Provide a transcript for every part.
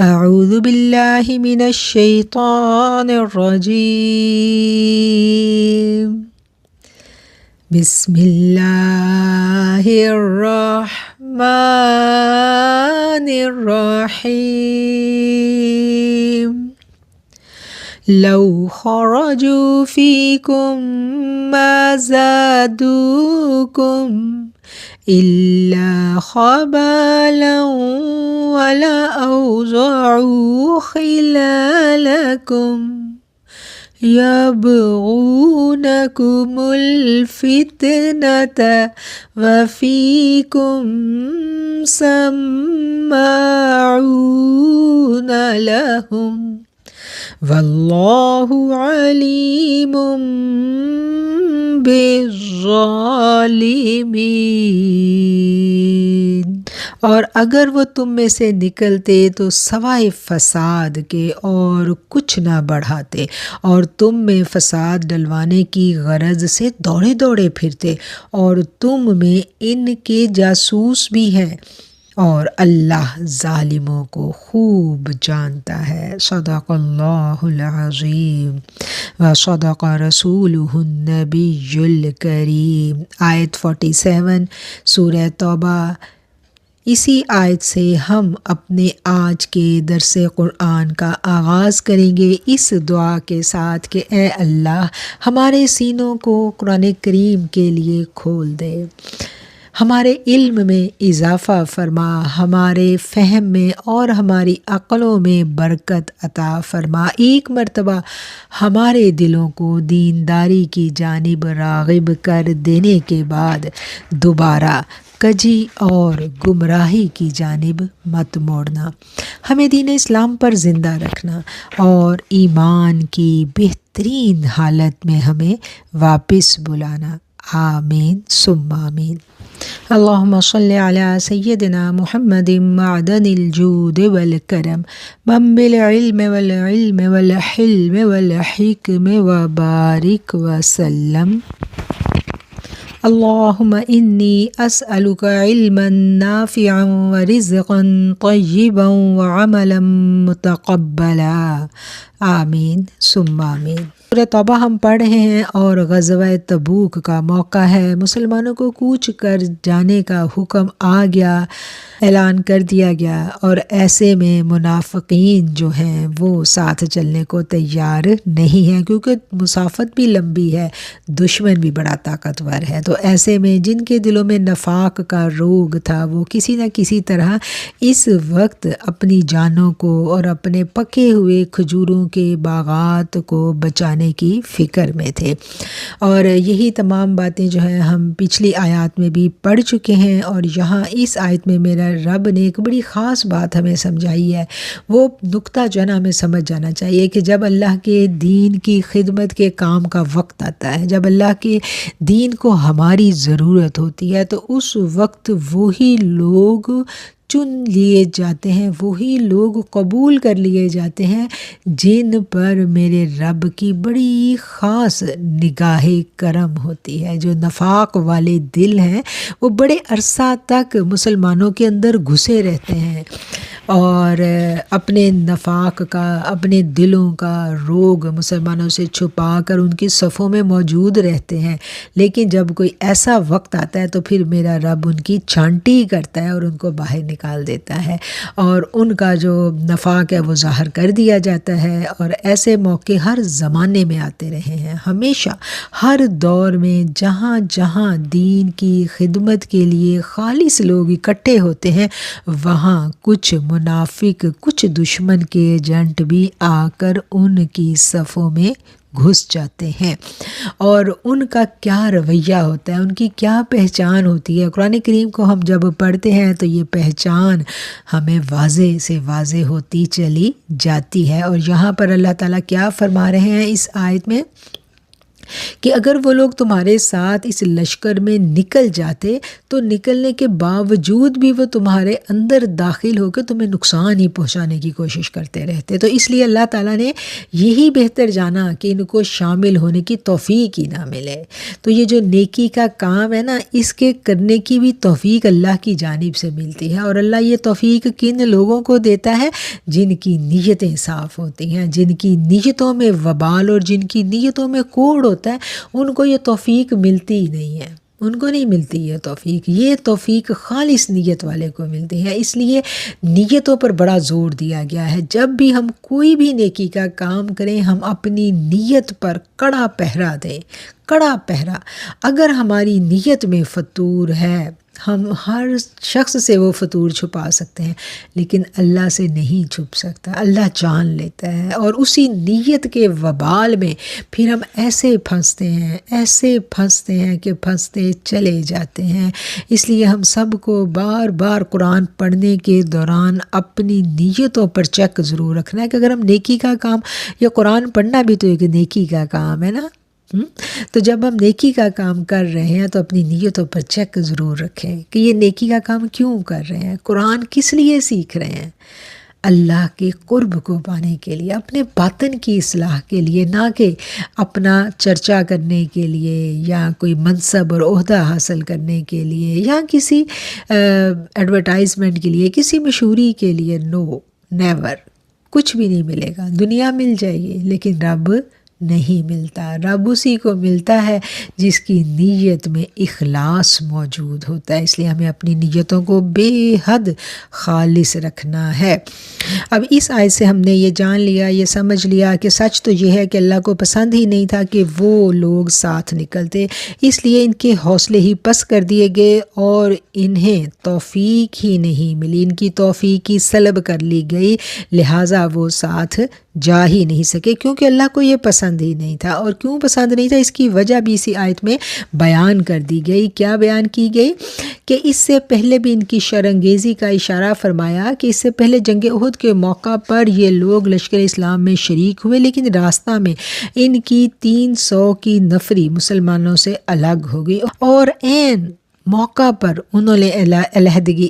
اعوذ باللہ من الشیطان الرجیم بسم اللہ الرحمن الرحیم لو خرجوا فیکم ما زادوکم إلا خبالا ولأوضعوا خلالكم يبغونكم الفتنة وفيكم سماعون لهم واللہ علیم بالظالمین۔ اور اگر وہ تم میں سے نکلتے تو سوائے فساد کے اور کچھ نہ بڑھاتے، اور تم میں فساد ڈلوانے کی غرض سے دوڑے دوڑے پھرتے، اور تم میں ان کے جاسوس بھی ہیں، اور اللہ ظالموں کو خوب جانتا ہے۔ صدق اللہ العظیم و صدق رسولہ النبی الکریم۔ آیت 47 سورہ توبہ۔ اسی آیت سے ہم اپنے آج کے درس قرآن کا آغاز کریں گے اس دعا کے ساتھ کہ اے اللہ ہمارے سینوں کو قرآن کریم کے لیے کھول دے، ہمارے علم میں اضافہ فرما، ہمارے فہم میں اور ہماری عقلوں میں برکت عطا فرما۔ ایک مرتبہ ہمارے دلوں کو دینداری کی جانب راغب کر دینے کے بعد دوبارہ کجی اور گمراہی کی جانب مت موڑنا، ہمیں دین اسلام پر زندہ رکھنا اور ایمان کی بہترین حالت میں ہمیں واپس بلانا۔ آمین ثم آمین۔ اللہم صلی علی سیدنا محمد معدن الجود والکرم منبع العلم والعلم والحلم والحکم وبارک وسلم۔ اللہم انی اسألک علما نافعا ورزقا طیبا وعملا متقبلا۔ آمین ثم آمین۔ سورہ توبہ ہم پڑھ رہے ہیں اور غزوہ تبوک کا موقع ہے، مسلمانوں کو کوچ کر جانے کا حکم آ گیا، اعلان کر دیا گیا، اور ایسے میں منافقین جو ہیں وہ ساتھ چلنے کو تیار نہیں ہیں، کیونکہ مسافت بھی لمبی ہے، دشمن بھی بڑا طاقتور ہے۔ تو ایسے میں جن کے دلوں میں نفاق کا روگ تھا وہ کسی نہ کسی طرح اس وقت اپنی جانوں کو اور اپنے پکے ہوئے کھجوروں کے باغات کو بچانے کی فکر میں تھے، اور یہی تمام باتیں جو ہیں ہم پچھلی آیات میں بھی پڑھ چکے ہیں، اور یہاں اس آیت میں میرا رب نے ایک بڑی خاص بات ہمیں سمجھائی ہے۔ وہ نقطہ جو ہے نا ہمیں سمجھ جانا چاہیے کہ جب اللہ کے دین کی خدمت کے کام کا وقت آتا ہے، جب اللہ کے دین کو ہماری ضرورت ہوتی ہے، تو اس وقت وہی لوگ چن لیے جاتے ہیں، وہی لوگ قبول کر لیے جاتے ہیں جن پر میرے رب کی بڑی خاص نگاہ کرم ہوتی ہے۔ جو نفاق والے دل ہیں وہ بڑے عرصہ تک مسلمانوں کے اندر گھسے رہتے ہیں اور اپنے نفاق کا، اپنے دلوں کا روگ مسلمانوں سے چھپا کر ان کی صفوں میں موجود رہتے ہیں، لیکن جب کوئی ایسا وقت آتا ہے تو پھر میرا رب ان کی چھانٹی کرتا ہے اور ان کو باہر نکال دیتا ہے، اور ان کا جو نفاق ہے وہ ظاہر کر دیا جاتا ہے۔ اور ایسے موقع ہر زمانے میں آتے رہے ہیں، ہمیشہ ہر دور میں جہاں جہاں دین کی خدمت کے لیے خالص لوگ اکٹھے ہوتے ہیں، وہاں کچھ منافق، کچھ دشمن کے ایجنٹ بھی آ کر ان کی صفوں میں گھس جاتے ہیں، اور ان کا کیا رویہ ہوتا ہے، ان کی کیا پہچان ہوتی ہے۔ قرآن کریم کو ہم جب پڑھتے ہیں تو یہ پہچان ہمیں واضح سے واضح ہوتی چلی جاتی ہے۔ اور یہاں پر اللہ تعالیٰ کیا فرما رہے ہیں اس آیت میں کہ اگر وہ لوگ تمہارے ساتھ اس لشکر میں نکل جاتے تو نکلنے کے باوجود بھی وہ تمہارے اندر داخل ہو کے تمہیں نقصان ہی پہنچانے کی کوشش کرتے رہتے. تو اس لیے اللہ تعالیٰ نے یہی بہتر جانا کہ ان کو شامل ہونے کی توفیق ہی نہ ملے. تو یہ جو نیکی کا کام ہے نا، اس کے کرنے کی بھی توفیق اللہ کی جانب سے ملتی ہے، اور اللہ یہ توفیق کن لوگوں کو دیتا ہے؟ جن کی نیتیں صاف ہوتی ہیں، جن کی نیتوں میں وبال اور جن کی نیتوں میں کوڑ ہوتا ہے، ان کو یہ توفیق ملتی ہی نہیں ہے، ان کو نہیں ملتی یہ توفیق خالص نیت والے کو ملتی ہے. اس لیے نیتوں پر بڑا زور دیا گیا ہے. جب بھی ہم کوئی بھی نیکی کا کام کریں، ہم اپنی نیت پر کڑا پہرا دیں، کڑا پہرا. اگر ہماری نیت میں فطور ہے، ہم ہر شخص سے وہ فطور چھپا سکتے ہیں، لیکن اللہ سے نہیں چھپ سکتا. اللہ جان لیتا ہے، اور اسی نیت کے وبال میں پھر ہم ایسے پھنستے ہیں کہ پھنستے چلے جاتے ہیں. اس لیے ہم سب کو بار بار قرآن پڑھنے کے دوران اپنی نیتوں پر چیک ضرور رکھنا ہے کہ اگر ہم نیکی کا کام، یا قرآن پڑھنا بھی تو ایک نیکی کا کام ہے نا. تو جب ہم نیکی کا کام کر رہے ہیں تو اپنی نیتوں پر چیک ضرور رکھیں کہ یہ نیکی کا کام کیوں کر رہے ہیں، قرآن کس لیے سیکھ رہے ہیں؟ اللہ کے قرب کو پانے کے لیے، اپنے باطن کی اصلاح کے لیے، نہ کہ اپنا چرچا کرنے کے لیے یا کوئی منصب اور عہدہ حاصل کرنے کے لیے یا کسی ایڈورٹائزمنٹ کے لیے، کسی مشہوری کے لیے. نو، نیور. کچھ بھی نہیں ملے گا. دنیا مل جائے گی لیکن رب نہیں ملتا. رب اسی کو ملتا ہے جس کی نیت میں اخلاص موجود ہوتا ہے. اس لیے ہمیں اپنی نیتوں کو بے حد خالص رکھنا ہے. اب اس آیت سے ہم نے یہ جان لیا، یہ سمجھ لیا کہ سچ تو یہ ہے کہ اللہ کو پسند ہی نہیں تھا کہ وہ لوگ ساتھ نکلتے، اس لیے ان کے حوصلے ہی پست کر دیے گئے اور انہیں توفیق ہی نہیں ملی، ان کی توفیق ہی سلب کر لی گئی، لہٰذا وہ ساتھ جا ہی نہیں سکے، کیونکہ اللہ کو یہ پسند ہی نہیں تھا. اور کیوں پسند نہیں تھا، اس کی وجہ بھی اسی آیت میں بیان کر دی گئی. کیا بیان کی گئی؟ کہ اس سے پہلے بھی ان کی شرانگیزی کا اشارہ فرمایا کہ اس سے پہلے جنگ احد کے موقع پر یہ لوگ لشکر اسلام میں شریک ہوئے، لیکن راستہ میں ان کی 300 کی نفری مسلمانوں سے الگ ہو گئی، اور عین موقع پر انہوں نے علیحدگی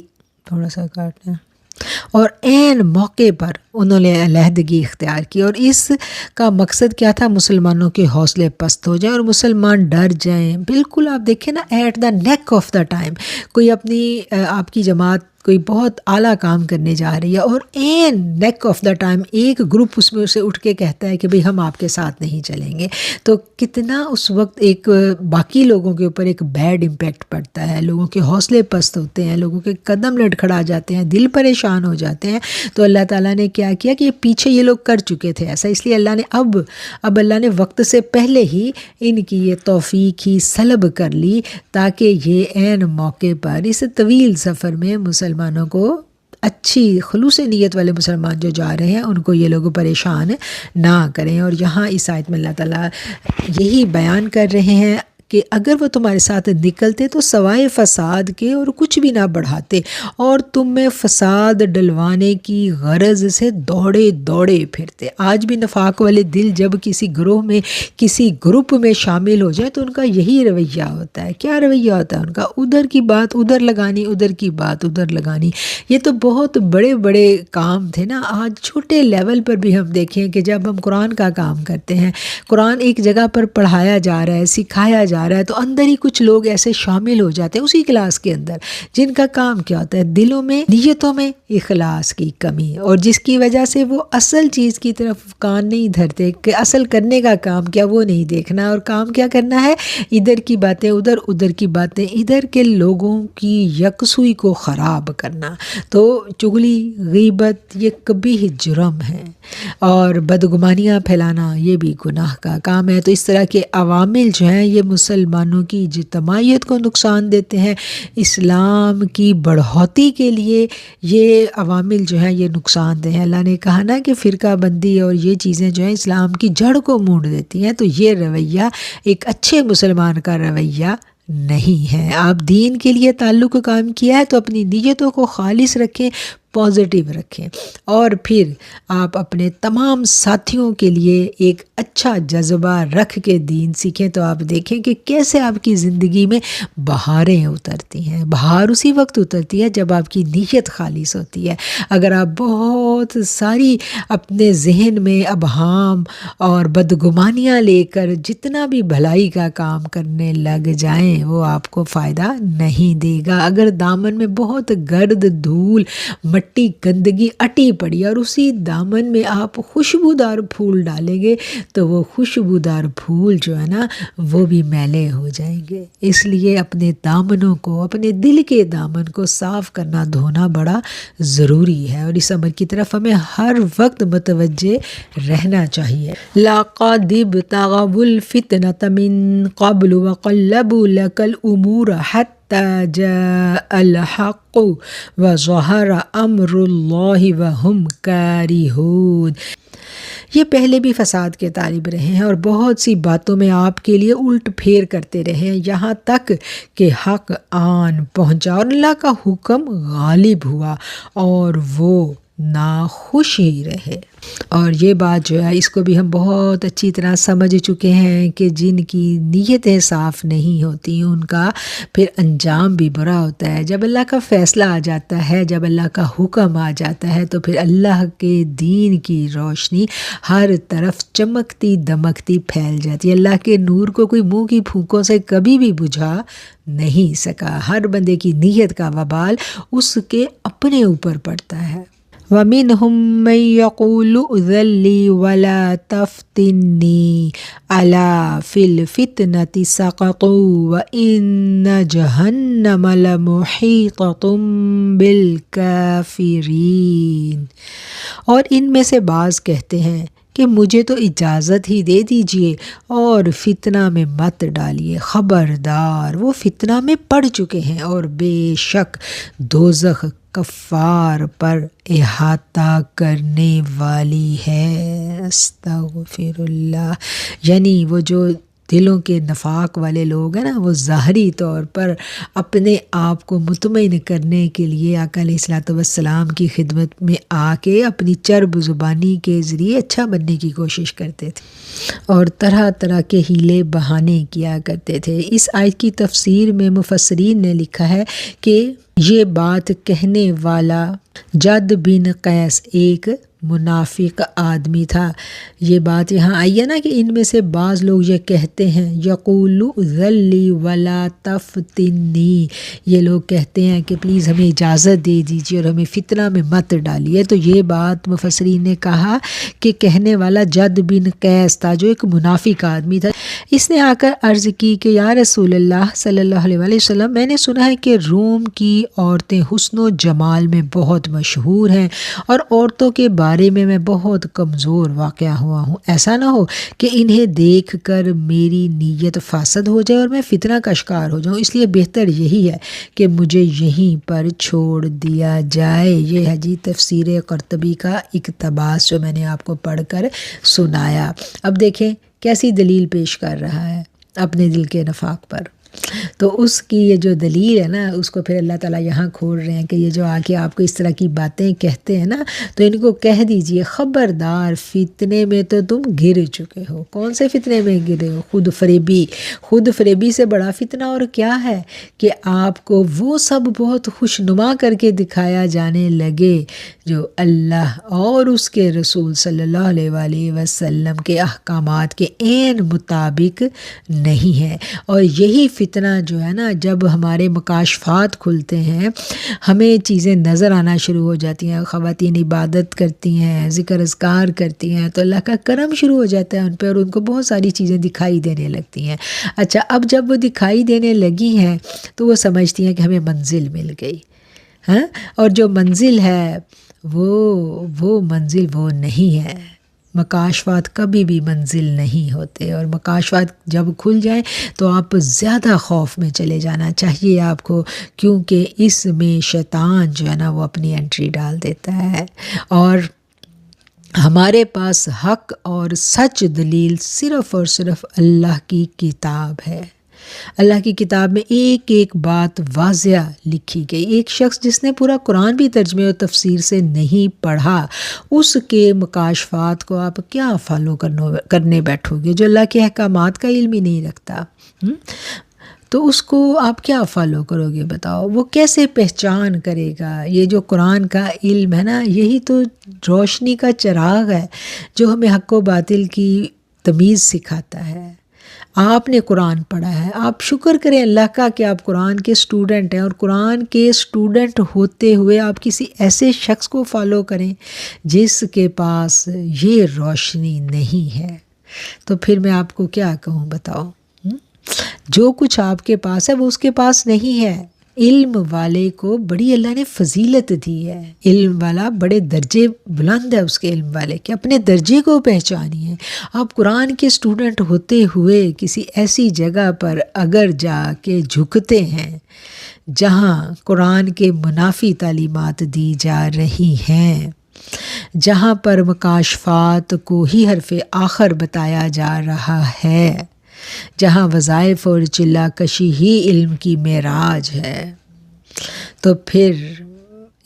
علیحدگی اختیار کی. اور اس کا مقصد کیا تھا؟ مسلمانوں کے حوصلے پست ہو جائیں اور مسلمان ڈر جائیں. بالکل آپ دیکھیں نا، at the nick of the time کوئی اپنی آپ کی جماعت کوئی بہت اعلیٰ کام کرنے جا رہی ہے، اور in nick of the time ایک گروپ اس میں سے اٹھ کے کہتا ہے کہ بھئی ہم آپ کے ساتھ نہیں چلیں گے، تو کتنا اس وقت ایک باقی لوگوں کے اوپر ایک بیڈ امپیکٹ پڑتا ہے. لوگوں کے حوصلے پست ہوتے ہیں، لوگوں کے قدم لڑکھڑا جاتے ہیں، دل پریشان ہو جاتے ہیں. تو اللہ تعالیٰ نے کیا کیا کہ یہ پیچھے یہ لوگ کر چکے تھے ایسا، اس لیے اللہ نے اب اللہ نے وقت سے پہلے ہی ان کی یہ توفیق ہی سلب کر لی، تاکہ یہ عین موقع پر اس طویل سفر میں مسلمانوں کو، اچھی خلوص نیت والے مسلمان جو جا رہے ہیں، ان کو یہ لوگ پریشان نہ کریں. اور یہاں اس آیت میں اللہ تعالیٰ یہی بیان کر رہے ہیں کہ اگر وہ تمہارے ساتھ نکلتے تو سوائے فساد کے اور کچھ بھی نہ بڑھاتے، اور تم میں فساد ڈلوانے کی غرض سے دوڑے پھرتے. آج بھی نفاق والے دل جب کسی گروہ میں، کسی گروپ میں شامل ہو جائے تو ان کا یہی رویہ ہوتا ہے. کیا رویہ ہوتا ہے ان کا؟ ادھر کی بات ادھر لگانی، ادھر کی بات ادھر لگانی. یہ تو بہت بڑے بڑے کام تھے نا. آج چھوٹے لیول پر بھی ہم دیکھیں کہ جب ہم قرآن کا کام کرتے ہیں، قرآن ایک جگہ پر پڑھایا جا رہا ہے، سکھایا جا رہا ہے، تو اندر ہی کچھ لوگ ایسے شامل ہو جاتے ہیں اسی کلاس کے اندر، جن کا کام کیا ہوتا ہے؟ دلوں میں، نیتوں میں اخلاص کی کمی، اور جس کی وجہ سے وہ اصل چیز کی طرف کان نہیں دھرتے کہ اصل کرنے کا کام کیا، وہ نہیں دیکھنا. اور کام کیا کرنا ہے؟ ادھر کی باتیں ادھر، ادھر کی باتیں ادھر، کے لوگوں کی یکسوئی کو خراب کرنا. تو چغلی، غیبت یہ کبھی جرم ہے، اور بدگمانیاں پھیلانا یہ بھی گناہ کا کام ہے. تو اس طرح کے عوامل جو ہیں یہ مسلمانوں کی اجتماعیت کو نقصان دیتے ہیں. اسلام کی بڑھوتی کے لیے یہ عوامل جو ہیں یہ نقصان دہ ہیں. اللہ نے کہا نا کہ فرقہ بندی اور یہ چیزیں جو ہیں اسلام کی جڑ کو مونڈ دیتی ہیں. تو یہ رویہ ایک اچھے مسلمان کا رویہ نہیں ہے. آپ دین کے لیے تعلق قائم کیا ہے تو اپنی نیتوں کو خالص رکھیں، پازیٹیو رکھیں، اور پھر آپ اپنے تمام ساتھیوں کے لیے ایک اچھا جذبہ رکھ کے دین سیکھیں، تو آپ دیکھیں کہ کیسے آپ کی زندگی میں بہاریں اترتی ہیں۔ بہار اسی وقت اترتی ہے جب آپ کی نیت خالص ہوتی ہے۔ اگر آپ بہت ساری اپنے ذہن میں ابہام اور بدگمانیاں لے کر جتنا بھی بھلائی کا کام کرنے لگ جائیں، وہ آپ کو فائدہ نہیں دے گا۔ اگر دامن میں بہت گرد، دھول، مٹی، گندگی اٹی پڑی اور اسی دامن میں آپ خوشبودار پھول ڈالیں گے تو وہ خوشبودار پھول جو ہے نا وہ بھی میلے ہو جائیں گے۔ اس لیے اپنے دامنوں کو، اپنے دل کے دامن کو صاف کرنا، دھونا بڑا ضروری ہے، اور اس عمل کی طرف ہمیں ہر وقت متوجہ رہنا چاہیے۔ لَقَدِ ابْتَغَوُا الْفِتْنَةَ مِن قَبْلُ وَقَلَّبُوا لَكَ الْأُمُورَ حَتَّى جَاءَ الْحَقُّ وَظَهَرَ أَمْرُ اللَّهِ وَهُمْ كَارِهُونَ۔ یہ پہلے بھی فساد کے طالب رہے ہیں اور بہت سی باتوں میں آپ کے لیے الٹ پھیر کرتے رہے ہیں، یہاں تک کہ حق آن پہنچا اور اللہ کا حکم غالب ہوا اور وہ ناخوش ہی رہے۔ اور یہ بات جو ہے اس کو بھی ہم بہت اچھی طرح سمجھ چکے ہیں کہ جن کی نیتیں صاف نہیں ہوتی ان کا پھر انجام بھی برا ہوتا ہے۔ جب اللہ کا فیصلہ آ جاتا ہے، جب اللہ کا حکم آ جاتا ہے، تو پھر اللہ کے دین کی روشنی ہر طرف چمکتی دمکتی پھیل جاتی ہے۔ اللہ کے نور کو کوئی منہ کی پھونکوں سے کبھی بھی بجھا نہیں سکا۔ ہر بندے کی نیت کا وبال اس کے اپنے اوپر پڑتا ہے۔ وَمِنْهُمْ مَنْ يَقُولُ ائْذَن لِّي وَلَا تَفْتِنِّي أَلَا فِي الْفِتْنَةِ سَقَطُوا وَإِنَّ جَهَنَّمَ لَمُحِيطَةٌ بِالْكَافِرِينَ۔ اور ان میں سے بعض کہتے ہیں کہ مجھے تو اجازت ہی دے دیجئے اور فتنہ میں مت ڈالیے، خبردار وہ فتنہ میں پڑ چکے ہیں اور بے شک دوزخ کفار پر احاطہ کرنے والی ہے۔ استغفر اللہ۔ یعنی وہ جو دلوں کے نفاق والے لوگ ہیں نا، وہ ظاہری طور پر اپنے آپ کو مطمئن کرنے کے لیے آقا علیہ الصلوۃ والسلام کی خدمت میں آ کے اپنی چرب زبانی کے ذریعے اچھا بننے کی کوشش کرتے تھے اور طرح طرح کے ہیلے بہانے کیا کرتے تھے۔ اس آیت کی تفسیر میں مفسرین نے لکھا ہے کہ یہ بات کہنے والا جد بن قیس ایک منافق آدمی تھا۔ یہ بات یہاں آئی ہے نا کہ ان میں سے بعض لوگ یہ کہتے ہیں یقول ائذن لی ولا تفتنی، یہ لوگ کہتے ہیں کہ پلیز ہمیں اجازت دے دیجیے اور ہمیں فتنہ میں مت ڈالیے۔ تو یہ بات مفسرین نے کہا کہ کہنے والا جد بن قیس تھا جو ایک منافق آدمی تھا۔ اس نے آ کر عرض کی کہ یا رسول اللہ صلی اللہ علیہ وسلم، میں نے سنا ہے کہ روم کی عورتیں حسن و جمال میں بہت مشہور ہیں اور عورتوں کے بارے میں بہت کمزور واقع ہوا ہوں۔ ایسا نہ ہو کہ انہیں دیکھ کر میری نیت فاسد ہو جائے اور میں فتنہ کا شکار ہو جاؤں، اس لیے بہتر یہی ہے کہ مجھے یہیں پر چھوڑ دیا جائے۔ یہ ہے جی تفسیر قرطبی کا اقتباس جو میں نے آپ کو پڑھ کر سنایا۔ اب دیکھیں کیسی دلیل پیش کر رہا ہے اپنے دل کے نفاق پر۔ تو اس کی یہ جو دلیل ہے نا اس کو پھر اللہ تعالیٰ یہاں کھول رہے ہیں کہ یہ جو آ کے آپ کو اس طرح کی باتیں کہتے ہیں نا، تو ان کو کہہ دیجئے خبردار فتنے میں تو تم گر چکے ہو۔ کون سے فتنے میں گرے ہو؟ خود فریبی۔ خود فریبی سے بڑا فتنہ اور کیا ہے کہ آپ کو وہ سب بہت خوشنما کر کے دکھایا جانے لگے جو اللہ اور اس کے رسول صلی اللہ علیہ وآلہ وسلم کے احکامات کے عین مطابق نہیں ہے۔ اور یہی فتنہ جو ہے نا، جب ہمارے مکاشفات کھلتے ہیں، ہمیں چیزیں نظر آنا شروع ہو جاتی ہیں، خواتین عبادت کرتی ہیں، ذکر اذکار کرتی ہیں، تو اللہ کا کرم شروع ہو جاتا ہے ان پہ اور ان کو بہت ساری چیزیں دکھائی دینے لگتی ہیں۔ اچھا، اب جب وہ دکھائی دینے لگی ہیں تو وہ سمجھتی ہیں کہ ہمیں منزل مل گئی، ہاں، اور جو منزل ہے وہ منزل وہ نہیں ہے۔ مکاشفات کبھی بھی منزل نہیں ہوتے، اور مکاشفات جب کھل جائیں تو آپ زیادہ خوف میں چلے جانا چاہیے آپ کو، کیونکہ اس میں شیطان جو ہے نا وہ اپنی انٹری ڈال دیتا ہے۔ اور ہمارے پاس حق اور سچ دلیل صرف اور صرف اللہ کی کتاب ہے۔ اللہ کی کتاب میں ایک ایک بات واضح لکھی گئی۔ ایک شخص جس نے پورا قرآن بھی ترجمے اور تفسیر سے نہیں پڑھا، اس کے مکاشفات کو آپ کیا فالو کرنے بیٹھو گے؟ جو اللہ کے احکامات کا علم ہی نہیں رکھتا، تو اس کو آپ کیا فالو کرو گے بتاؤ؟ وہ کیسے پہچان کرے گا؟ یہ جو قرآن کا علم ہے نا، یہی تو روشنی کا چراغ ہے جو ہمیں حق و باطل کی تمیز سکھاتا ہے۔ آپ نے قرآن پڑھا ہے، آپ شکر کریں اللہ کا کہ آپ قرآن کے اسٹوڈنٹ ہیں، اور قرآن کے اسٹوڈنٹ ہوتے ہوئے آپ کسی ایسے شخص کو فالو کریں جس کے پاس یہ روشنی نہیں ہے۔ تو پھر میں آپ کو کیا کہوں بتاؤ؟ جو کچھ آپ کے پاس ہے وہ اس کے پاس نہیں ہے۔ علم والے کو بڑی اللہ نے فضیلت دی ہے، علم والا بڑے درجے بلند ہے اس کے علم والے کے، اپنے درجے کو پہچانیے۔ آپ قرآن کے اسٹوڈنٹ ہوتے ہوئے کسی ایسی جگہ پر اگر جا کے جھکتے ہیں جہاں قرآن کے منافی تعلیمات دی جا رہی ہیں، جہاں پر مکاشفات کو ہی حرف آخر بتایا جا رہا ہے، جہاں وظائف اور چلا کشی ہی علم کی معراج ہے، تو پھر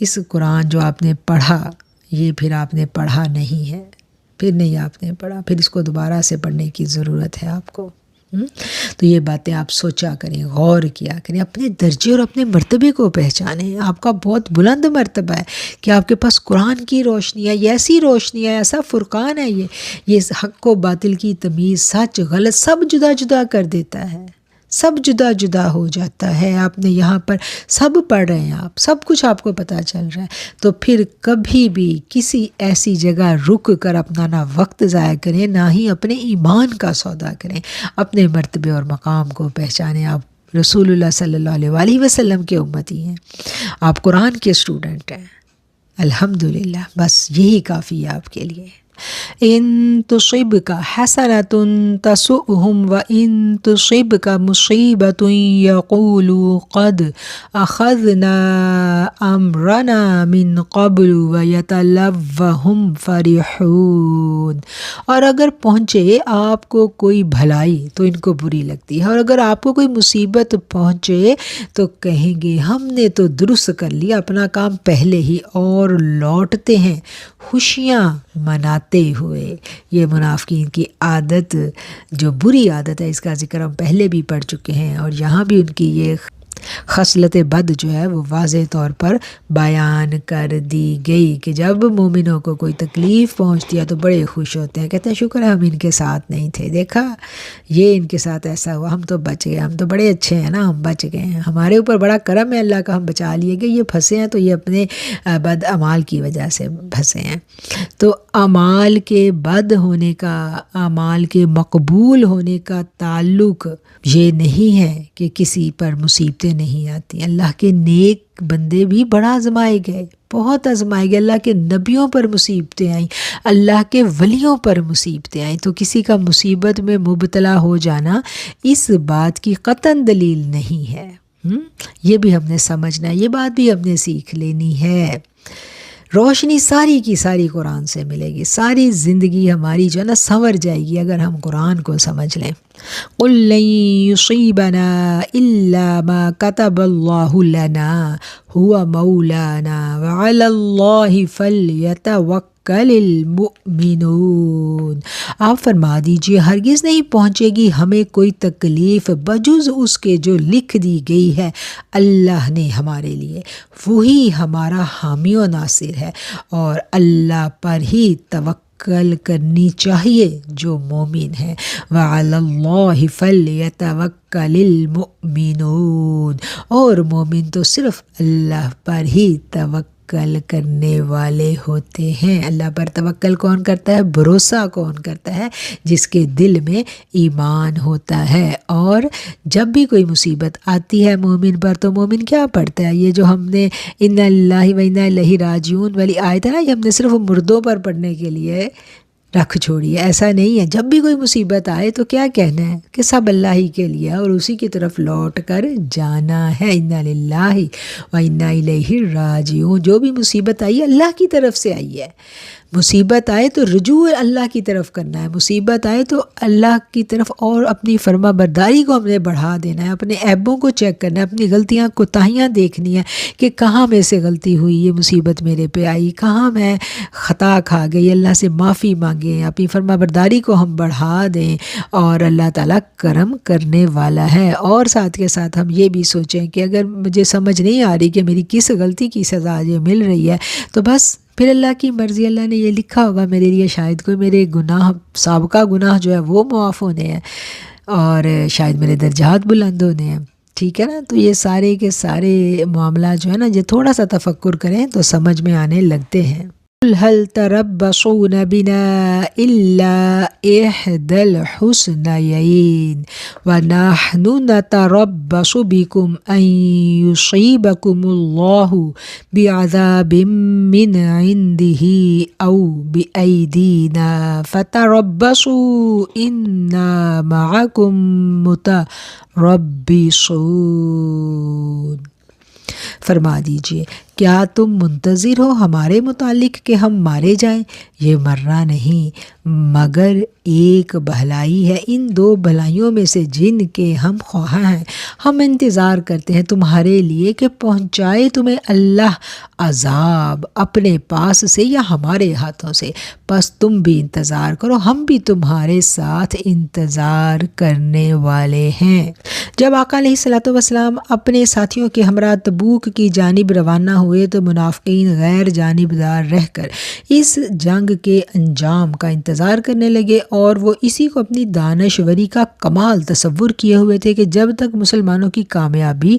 اس قرآن جو آپ نے پڑھا، یہ پھر آپ نے پڑھا نہیں ہے، پھر نہیں آپ نے پڑھا، پھر اس کو دوبارہ سے پڑھنے کی ضرورت ہے آپ کو۔ تو یہ باتیں آپ سوچا کریں، غور کیا کریں، اپنے درجے اور اپنے مرتبے کو پہچانیں۔ آپ کا بہت بلند مرتبہ ہے کہ آپ کے پاس قرآن کی روشنی ہے، یہ ایسی روشنی ہے، ایسا فرقان ہے، یہ حق و باطل کی تمیز، سچ غلط سب جدا جدا کر دیتا ہے، سب جدا جدا ہو جاتا ہے۔ آپ نے یہاں پر سب پڑھ رہے ہیں، آپ سب کچھ آپ کو پتہ چل رہا ہے، تو پھر کبھی بھی کسی ایسی جگہ رک کر اپنا نہ وقت ضائع کریں، نہ ہی اپنے ایمان کا سودا کریں، اپنے مرتبے اور مقام کو پہچانیں۔ آپ رسول اللہ صلی اللہ علیہ وآلہ وسلم کے امتی ہیں، آپ قرآن کے اسٹوڈنٹ ہیں، الحمدللہ، بس یہی کافی ہے آپ کے لیے۔ ان تصبک حسنۃ تسؤہم وان تصبک مصیبۃ یقولوا قد اخذنا امرنا من قبل ویتلوہ ہم فرحون۔ اور اگر پہنچے آپ کو کوئی بھلائی تو ان کو بری لگتی ہے، اور اگر آپ کو کوئی مصیبت پہنچے تو کہیں گے ہم نے تو درست کر لیا اپنا کام پہلے ہی، اور لوٹتے ہیں خوشیاں مناتے ہوئے۔ یہ منافقین کی عادت، جو بری عادت ہے، اس کا ذکر ہم پہلے بھی پڑھ چکے ہیں، اور یہاں بھی ان کی یہ خصلت بد جو ہے وہ واضح طور پر بیان کر دی گئی کہ جب مومنوں کو کوئی تکلیف پہنچتی ہے تو بڑے خوش ہوتے ہیں، کہتے ہیں شکر ہے ہم ان کے ساتھ نہیں تھے، دیکھا یہ ان کے ساتھ ایسا ہوا، ہم تو بچ گئے، ہم تو بڑے اچھے ہیں نا، ہم بچ گئے ہیں، ہمارے اوپر بڑا کرم ہے اللہ کا، ہم بچا لیے گئے، یہ پھنسے ہیں تو یہ اپنے بد اعمال کی وجہ سے پھنسے ہیں۔ تو اعمال کے بد ہونے کا، اعمال کے مقبول ہونے کا تعلق یہ نہیں ہے کہ کسی پر مصیبتیں نہیں آتی۔ اللہ کے نیک بندے بھی بڑا آزمائے گئے، بہت آزمائے گئے، اللہ کے نبیوں پر مصیبتیں آئیں، اللہ کے ولیوں پر مصیبتیں آئیں، تو کسی کا مصیبت میں مبتلا ہو جانا اس بات کی قطعاً دلیل نہیں ہے۔ یہ بھی ہم نے سمجھنا ہے، یہ بات بھی ہم نے سیکھ لینی ہے۔ روشنی ساری کی ساری قرآن سے ملے گی، ساری زندگی ہماری جو ہے نا سنور جائے گی اگر ہم قرآن کو سمجھ لیں۔ قُل لَن يُصِيبَنَا إِلَّا مَا كَتَبَ اللَّهُ لَنَا هُوَ مَوْلَانَا وَعَلَى اللَّهِ فَلْيَتَوَكَّلِ الْمُؤْمِنُونَ۔ آپ فرما دیجئے ہرگز نہیں پہنچے گی ہمیں کوئی تکلیف بجز اس کے جو لکھ دی گئی ہے اللہ نے ہمارے لیے، وہی ہمارا حامی و ناصر ہے، اور اللہ پر ہی توکل کرنی چاہیے جو مومن ہے۔ وَعَلَى اللَّهِ فَلْيَتَوَكَّلِ الْمُؤْمِنُونَ، اور مومن تو صرف اللہ پر ہی توکل کرنے والے ہوتے ہیں۔ اللہ پر توکل کون کرتا ہے؟ بھروسہ کون کرتا ہے؟ جس کے دل میں ایمان ہوتا ہے۔ اور جب بھی کوئی مصیبت آتی ہے مومن پر تو مومن کیا پڑھتا ہے؟ یہ جو ہم نے اِنَّ اللَّهِ وَإِنَّا إِلَيْهِ رَاجِعُونَ والی آیت ہے نا، یہ ہم نے صرف مردوں پر پڑھنے کے لیے رکھ چھوڑیے. ایسا نہیں ہے. جب بھی کوئی مصیبت آئے تو کیا کہنا ہے کہ سب اللہ ہی کے لیے اور اسی کی طرف لوٹ کر جانا ہے. انا للہ و انا الیہ راجعون. جو بھی مصیبت آئی ہے اللہ کی طرف سے آئی ہے. مصیبت آئے تو رجوع اللہ کی طرف کرنا ہے. مصیبت آئے تو اللہ کی طرف اور اپنی فرما برداری کو ہم نے بڑھا دینا ہے. اپنے عیبوں کو چیک کرنا ہے, اپنی غلطیاں کوتاہیاں دیکھنی ہے کہ کہاں میں سے غلطی ہوئی, یہ مصیبت میرے پہ آئی, کہاں میں خطا کھا گئی. اللہ سے معافی مانگیں, اپنی فرما برداری کو ہم بڑھا دیں اور اللہ تعالیٰ کرم کرنے والا ہے. اور ساتھ کے ساتھ ہم یہ بھی سوچیں کہ اگر مجھے سمجھ نہیں آ رہی کہ میری کس غلطی کی سزا یہ مل رہی ہے تو بس پھر اللہ کی مرضی, اللہ نے یہ لکھا ہوگا میرے لیے, شاید کوئی میرے گناہ سابقہ گناہ جو ہے وہ معاف ہونے ہیں اور شاید میرے درجات بلند ہونے ہیں. ٹھیک ہے نا. تو یہ سارے کے سارے معاملات جو ہے نا, یہ تھوڑا سا تفکر کریں تو سمجھ میں آنے لگتے ہیں. قل هل تربصون بنا إلا إحدى الحسنيين ونحن نتربص بكم أن يصيبكم الله بعذاب من عنده أو بأيدينا فتربصوا إنا معكم متربصون. فرما دیجئے کیا تم منتظر ہو ہمارے متعلق کہ ہم مارے جائیں؟ یہ مرنا نہیں مگر ایک بھلائی ہے ان دو بھلائیوں میں سے جن کے ہم خواہاں ہیں. ہم انتظار کرتے ہیں تمہارے لیے کہ پہنچائے تمہیں اللہ عذاب اپنے پاس سے یا ہمارے ہاتھوں سے, بس تم بھی انتظار کرو, ہم بھی تمہارے ساتھ انتظار کرنے والے ہیں. جب آقا علیہ الصلوۃ والسلام اپنے ساتھیوں کے ہمراہ تبوک کی جانب روانہ ہوئے تو منافقین غیر جانبدار رہ کر اس جنگ کے انجام کا انتظار کرنے لگے, اور وہ اسی کو اپنی دانشوری کا کمال تصور کیے ہوئے تھے کہ جب تک مسلمانوں کی کامیابی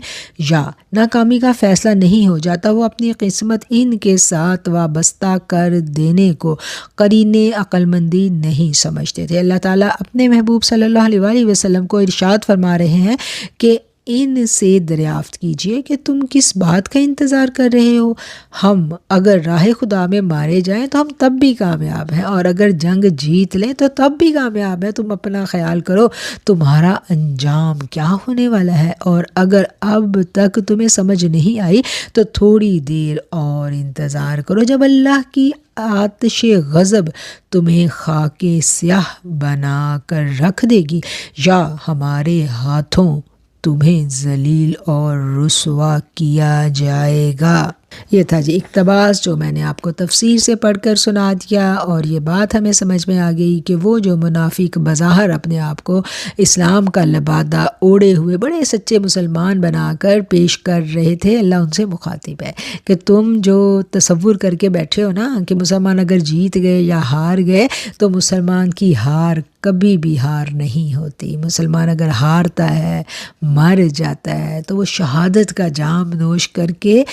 یا ناکامی کا فیصلہ نہیں ہو جاتا وہ اپنی قسمت ان کے ساتھ وابستہ کر دینے کو قرینِ عقل مندی نہیں سمجھتے تھے. اللہ تعالیٰ اپنے محبوب صلی اللہ علیہ وآلہ وسلم کو ارشاد فرما رہے ہیں کہ ان سے دریافت کیجئے کہ تم کس بات کا انتظار کر رہے ہو. ہم اگر راہ خدا میں مارے جائیں تو ہم تب بھی کامیاب ہیں, اور اگر جنگ جیت لیں تو تب بھی کامیاب ہیں. تم اپنا خیال کرو تمہارا انجام کیا ہونے والا ہے, اور اگر اب تک تمہیں سمجھ نہیں آئی تو تھوڑی دیر اور انتظار کرو جب اللہ کی آتش غضب تمہیں خاک سیاہ بنا کر رکھ دے گی یا ہمارے ہاتھوں تمہیں ذلیل اور رسوا کیا جائے گا. یہ تھا جی اقتباس جو میں نے آپ کو تفسیر سے پڑھ کر سنا دیا, اور یہ بات ہمیں سمجھ میں آ گئی کہ وہ جو منافق بظاہر اپنے آپ کو اسلام کا لبادہ اوڑے ہوئے بڑے سچے مسلمان بنا کر پیش کر رہے تھے, اللہ ان سے مخاطب ہے کہ تم جو تصور کر کے بیٹھے ہو نا کہ مسلمان اگر جیت گئے یا ہار گئے تو مسلمان کی ہار کبھی بھی ہار نہیں ہوتی. مسلمان اگر ہارتا ہے مر جاتا ہے تو وہ شہادت کا جام نوش کر کے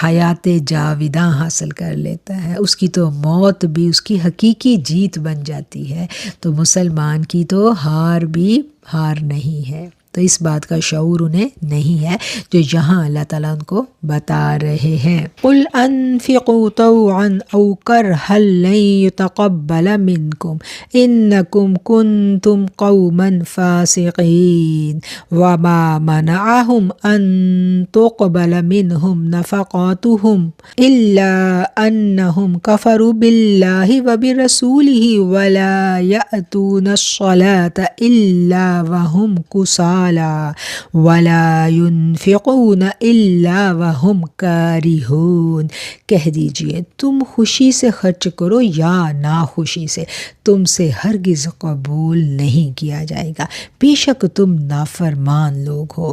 حیات جاوداں حاصل کر لیتا ہے. اس کی تو موت بھی اس کی حقیقی جیت بن جاتی ہے. تو مسلمان کی تو ہار بھی ہار نہیں ہے. تو اس بات کا شعور انہیں نہیں ہے جو یہاں اللہ تعالیٰ ان کو بتا رہے ہیں. قُلْ أَنفِقُوا طَوْعًا أَوْ كَرْهًا لَّن يُتَقَبَّلَ مِنكُمْ إِنَّكُمْ كُنتُمْ قَوْمًا فَاسِقِينَ وَمَا مَنَعَهُمْ أَن تُقْبَلَ مِنْهُمْ نَفَقَاتُهُمْ إِلَّا أَنَّهُمْ كَفَرُوا بِاللَّهِ وَبِرَسُولِهِ وَلَا يَأْتُونَ الصَّلَاةَ إِلَّا وَهُمْ كُسَالَىٰ وَلَا يُنْفِقُونَ إِلَّا وَهُمْ كَارِهُونَ. کہہ دیجئے تم خوشی سے خرچ کرو یا ناخوشی سے, تم سے ہرگز قبول نہیں کیا جائے گا, بے شک تم نافرمان لوگ ہو.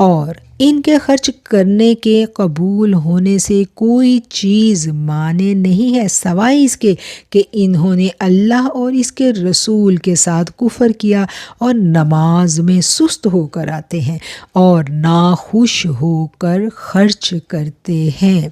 اور ان کے خرچ کرنے کے قبول ہونے سے کوئی چیز مانے نہیں ہے سوائے اس کے کہ انہوں نے اللہ اور اس کے رسول کے ساتھ کفر کیا اور نماز میں سست ہو کر آتے ہیں اور ناخوش ہو کر خرچ کرتے ہیں.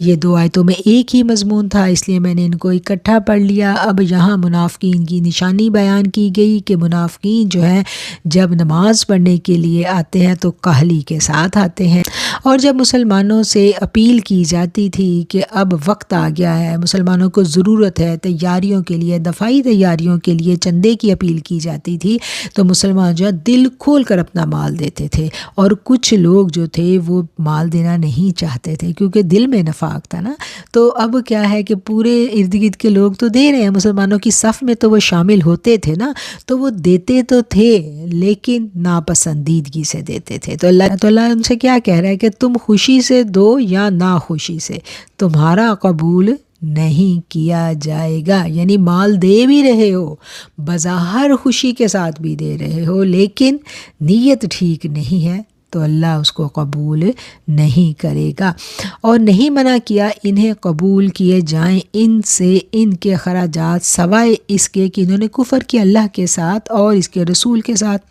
یہ دو آیتوں میں ایک ہی مضمون تھا اس لیے میں نے ان کو اکٹھا پڑھ لیا. اب یہاں منافقین کی نشانی بیان کی گئی کہ منافقین جو ہیں جب نماز پڑھنے کے لیے آتے ہیں تو کاہلی کے ساتھ آتے ہیں اور جب مسلمانوں سے اپیل کی جاتی تھی کہ اب وقت آ گیا ہے، مسلمانوں کو ضرورت ہے تیاریوں کے لیے، دفاعی تیاریوں کے لیے چندے کی اپیل کی جاتی تھی، تو مسلمان جو دل کھول کر اپنا مال دیتے تھے، اور کچھ لوگ جو تھے وہ مال دینا نہیں چاہتے تھے کیونکہ دل میں نفاق تھا نا۔ تو اب کیا ہے کہ پورے ارد گرد کے لوگ تو دے رہے ہیں، مسلمانوں کی صف میں تو وہ شامل ہوتے تھے نا، تو وہ دیتے تو تھے لیکن ناپسندیدگی سے دیتے تھے۔ تو اللہ ان سے کیا کہہ رہا ہے کہ تم خوشی سے دو یا ناخوشی سے، تمہارا قبول نہیں کیا جائے گا۔ یعنی مال دے بھی رہے ہو، بظاہر خوشی کے ساتھ بھی دے رہے ہو، لیکن نیت ٹھیک نہیں ہے تو اللہ اس کو قبول نہیں کرے گا۔ اور نہیں منع کیا انہیں قبول کیے جائیں ان سے ان کے خراجات، سوائے اس کے کہ انہوں نے کفر کیا اللہ کے ساتھ اور اس کے رسول کے ساتھ۔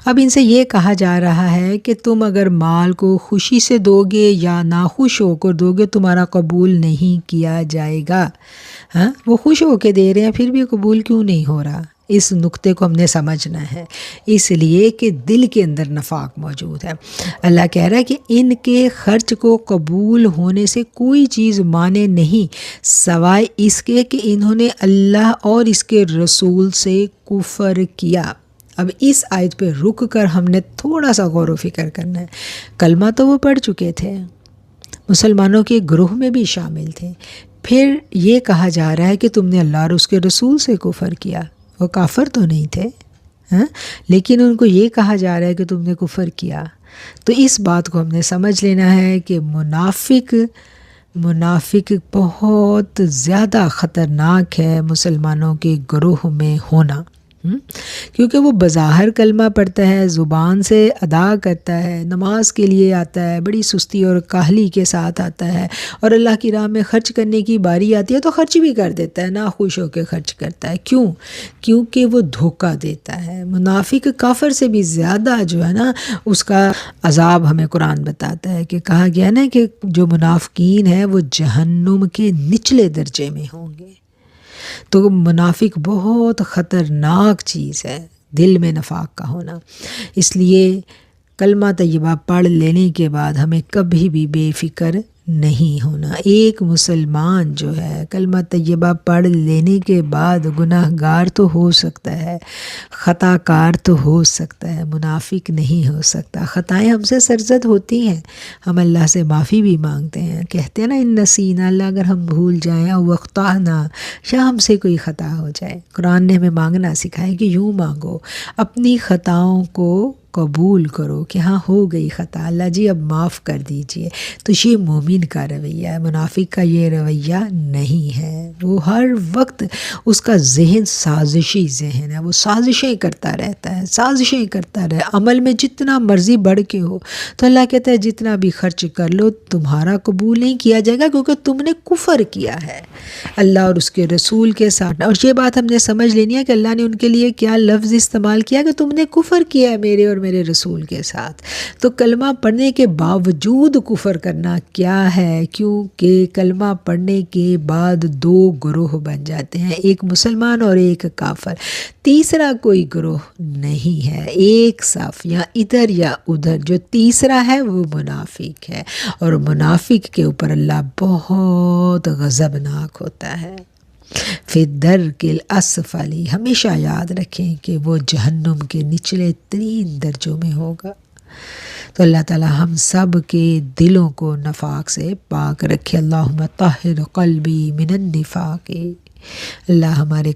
اب ان سے یہ کہا جا رہا ہے کہ تم اگر مال کو خوشی سے دو گے یا ناخوش ہو کر دو گے، تمہارا قبول نہیں کیا جائے گا۔ ہاں، وہ خوش ہو کے دے رہے ہیں پھر بھی قبول کیوں نہیں ہو رہا؟ اس نقطے کو ہم نے سمجھنا ہے، اس لیے کہ دل کے اندر نفاق موجود ہے۔ اللہ کہہ رہا ہے کہ ان کے خرچ کو قبول ہونے سے کوئی چیز مانے نہیں، سوائے اس کے کہ انہوں نے اللہ اور اس کے رسول سے کفر کیا۔ اب اس آیت پہ رک کر ہم نے تھوڑا سا غور و فکر کرنا ہے۔ کلمہ تو وہ پڑھ چکے تھے، مسلمانوں کے گروہ میں بھی شامل تھے، پھر یہ کہا جا رہا ہے کہ تم نے اللہ اور اس کے رسول سے کفر کیا۔ وہ کافر تو نہیں تھے ہاں، لیکن ان کو یہ کہا جا رہا ہے کہ تم نے کفر کیا۔ تو اس بات کو ہم نے سمجھ لینا ہے کہ منافق بہت زیادہ خطرناک ہے مسلمانوں کے گروہ میں ہونا، کیونکہ وہ بظاہر کلمہ پڑھتا ہے، زبان سے ادا کرتا ہے، نماز کے لیے آتا ہے، بڑی سستی اور کاہلی کے ساتھ آتا ہے، اور اللہ کی راہ میں خرچ کرنے کی باری آتی ہے تو خرچ بھی کر دیتا ہے، ناخوش ہو کے خرچ کرتا ہے۔ کیونکہ وہ دھوکہ دیتا ہے۔ منافق کافر سے بھی زیادہ جو ہے نا اس کا عذاب ہمیں قرآن بتاتا ہے، کہ کہا گیا نا کہ جو منافقین ہیں وہ جہنم کے نچلے درجے میں ہوں گے۔ تو منافق بہت خطرناک چیز ہے، دل میں نفاق کا ہونا۔ اس لیے کلمہ طیبہ پڑھ لینے کے بعد ہمیں کبھی بھی بے فکر نہیں ہونا۔ ایک مسلمان جو ہے کلمہ طیبہ پڑھ لینے کے بعد گناہ گار تو ہو سکتا ہے، خطا کار تو ہو سکتا ہے، منافق نہیں ہو سکتا۔ خطائیں ہم سے سرزد ہوتی ہیں، ہم اللہ سے معافی بھی مانگتے ہیں، کہتے ہیں نا ان نسینا، اللہ اگر ہم بھول جائیں او اخطأنا، یا ہم سے کوئی خطا ہو جائے، قرآن نے ہمیں مانگنا سکھایا کہ یوں مانگو، اپنی خطاؤں کو قبول کرو کہ ہاں ہو گئی خطا، اللہ جی اب معاف کر دیجئے۔ تو یہ مومن کا رویہ ہے، منافق کا یہ رویہ نہیں ہے۔ وہ ہر وقت اس کا ذہن سازشی ذہن ہے، وہ سازشیں کرتا رہتا ہے، سازشیں کرتا رہے، عمل میں جتنا مرضی بڑھ کے ہو۔ تو اللہ کہتا ہے جتنا بھی خرچ کر لو تمہارا قبول نہیں کیا جائے گا، کیونکہ تم نے کفر کیا ہے اللہ اور اس کے رسول کے ساتھ۔ اور یہ بات ہم نے سمجھ لینی ہے کہ اللہ نے ان کے لیے کیا لفظ استعمال کیا کہ تم نے کفر کیا ہے میرے اور میرے رسول کے ساتھ۔ تو کلمہ پڑھنے کے باوجود کفر کرنا کیا ہے؟ کیونکہ کلمہ پڑھنے کے بعد دو گروہ بن جاتے ہیں، ایک مسلمان اور ایک کافر، تیسرا کوئی گروہ نہیں ہے، ایک صف یا ادھر یا ادھر۔ جو تیسرا ہے وہ منافق ہے، اور منافق کے اوپر اللہ بہت غضبناک ہوتا ہے۔ فی الدرک الاسفل، ہمیشہ یاد رکھیں کہ وہ جہنم کے نچلے ترین درجوں میں ہوگا۔ تو اللہ تعالی ہم سب کے دلوں کو نفاق سے پاک رکھے۔ اللہم طہر قلبی من النفاق، اللہ ہمارے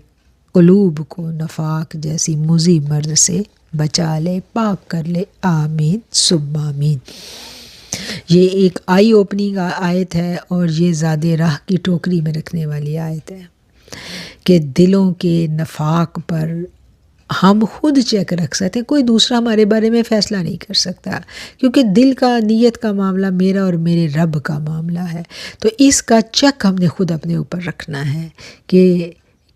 قلوب کو نفاق جیسی مضی مرض سے بچا لے، پاک کر لے، آمین ثم آمین۔ یہ ایک آئی اوپننگ آیت ہے، اور یہ زاد راہ کی ٹوکری میں رکھنے والی آیت ہے کہ دلوں کے نفاق پر ہم خود چیک رکھ سکتے ہیں، کوئی دوسرا ہمارے بارے میں فیصلہ نہیں کر سکتا، کیونکہ دل کا نیت کا معاملہ میرا اور میرے رب کا معاملہ ہے۔ تو اس کا چیک ہم نے خود اپنے اوپر رکھنا ہے کہ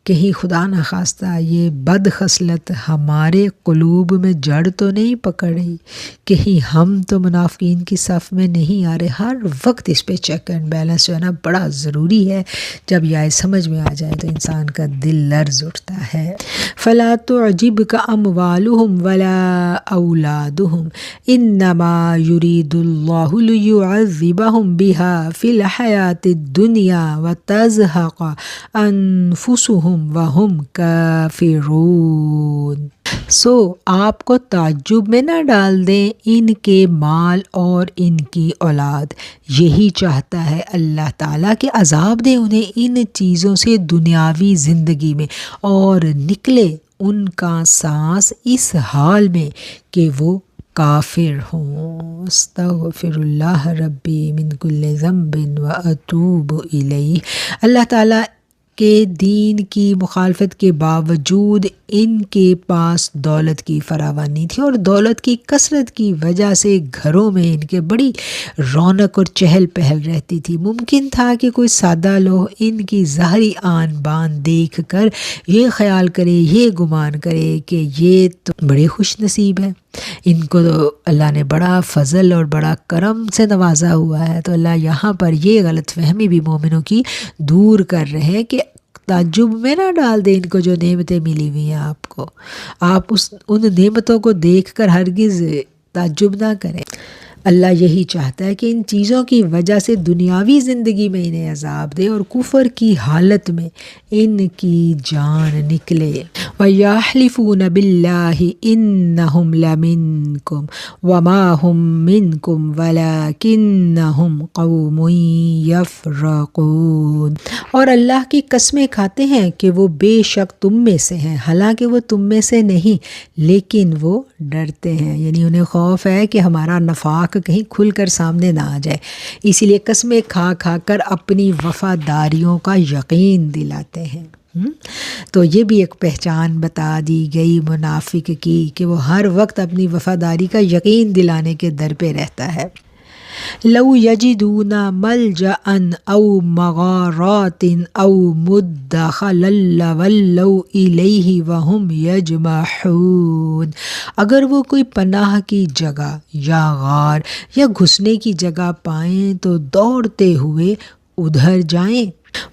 کہیں خدا نخواستہ یہ بد خصلت ہمارے قلوب میں جڑ تو نہیں پکڑ رہی، کہیں ہم تو منافقین کی صف میں نہیں آ رہے۔ ہر وقت اس پہ چیک اینڈ بیلنس جو ہے نا بڑا ضروری ہے۔ جب یہ سمجھ میں آ جائے تو انسان کا دل لرز اٹھتا ہے۔ فَلَا تُعْجِبْكَ أَمْوَالُهُمْ وَلَا أَوْلَادُهُمْ إِنَّمَا يُرِيدُ اللَّهُ لِيُعَذِّبَهُمْ بِهَا فِي الْحَيَاةِ الدُّنْيَا وَتَزْهَقَ أَنفُسُهُمْ وَهُمْ كَافِرُونَ۔ آپ کو تعجب میں نہ ڈال دیں ان کے مال اور ان کی اولاد، یہی چاہتا ہے اللہ تعالیٰ کہ عذاب دے انہیں ان چیزوں سے دنیاوی زندگی میں، اور نکلے ان کا سانس اس حال میں کہ وہ کافر ہوں۔ استغفر اللہ ربی من کل ذنب واتوب الیہ۔ اللہ تعالیٰ کے دین کی مخالفت کے باوجود ان کے پاس دولت کی فراوانی تھی، اور دولت کی کثرت کی وجہ سے گھروں میں ان کے بڑی رونق اور چہل پہل رہتی تھی۔ ممکن تھا کہ کوئی سادہ لوگ ان کی ظاہری آن بان دیکھ کر یہ خیال کرے، یہ گمان کرے کہ یہ تو بڑے خوش نصیب ہیں، ان کو تو اللہ نے بڑا فضل اور بڑا کرم سے نوازا ہوا ہے۔ تو اللہ یہاں پر یہ غلط فہمی بھی مومنوں کی دور کر رہے ہیں کہ تعجب میں نہ ڈال دیں ان کو جو نعمتیں ملی ہوئی ہیں آپ کو، آپ ان نعمتوں کو دیکھ کر ہرگز تعجب نہ کریں۔ اللہ یہی چاہتا ہے کہ ان چیزوں کی وجہ سے دنیاوی زندگی میں انہیں عذاب دے اور کفر کی حالت میں ان کی جان نکلے۔ وَيَحْلِفُونَ بِاللَّهِ إِنَّهُمْ لَمِنْكُمْ وَمَا هُمْ مِنْكُمْ وَلَكِنَّهُمْ قَوْمٌ يَفْرَقُونَ۔ اور اللہ کی قسمیں کھاتے ہیں کہ وہ بے شک تم میں سے ہیں، حالانکہ وہ تم میں سے نہیں، لیکن وہ ڈرتے ہیں، یعنی انہیں خوف ہے کہ ہمارا نفاق کہیں کھل کر سامنے نہ آ جائے، اسی لیے قسمیں کھا کھا کر اپنی وفاداریوں کا یقین دلاتے ہیں۔ تو یہ بھی ایک پہچان بتا دی گئی منافق کی کہ وہ ہر وقت اپنی وفاداری کا یقین دلانے کے در پہ رہتا ہے۔ لو یجدون ملجأ او مغارات او مدخلا لولوا الیہ وہم یجمحون۔ اگر وہ کوئی پناہ کی جگہ یا غار یا گھسنے کی جگہ پائیں تو دوڑتے ہوئے ادھر جائیں۔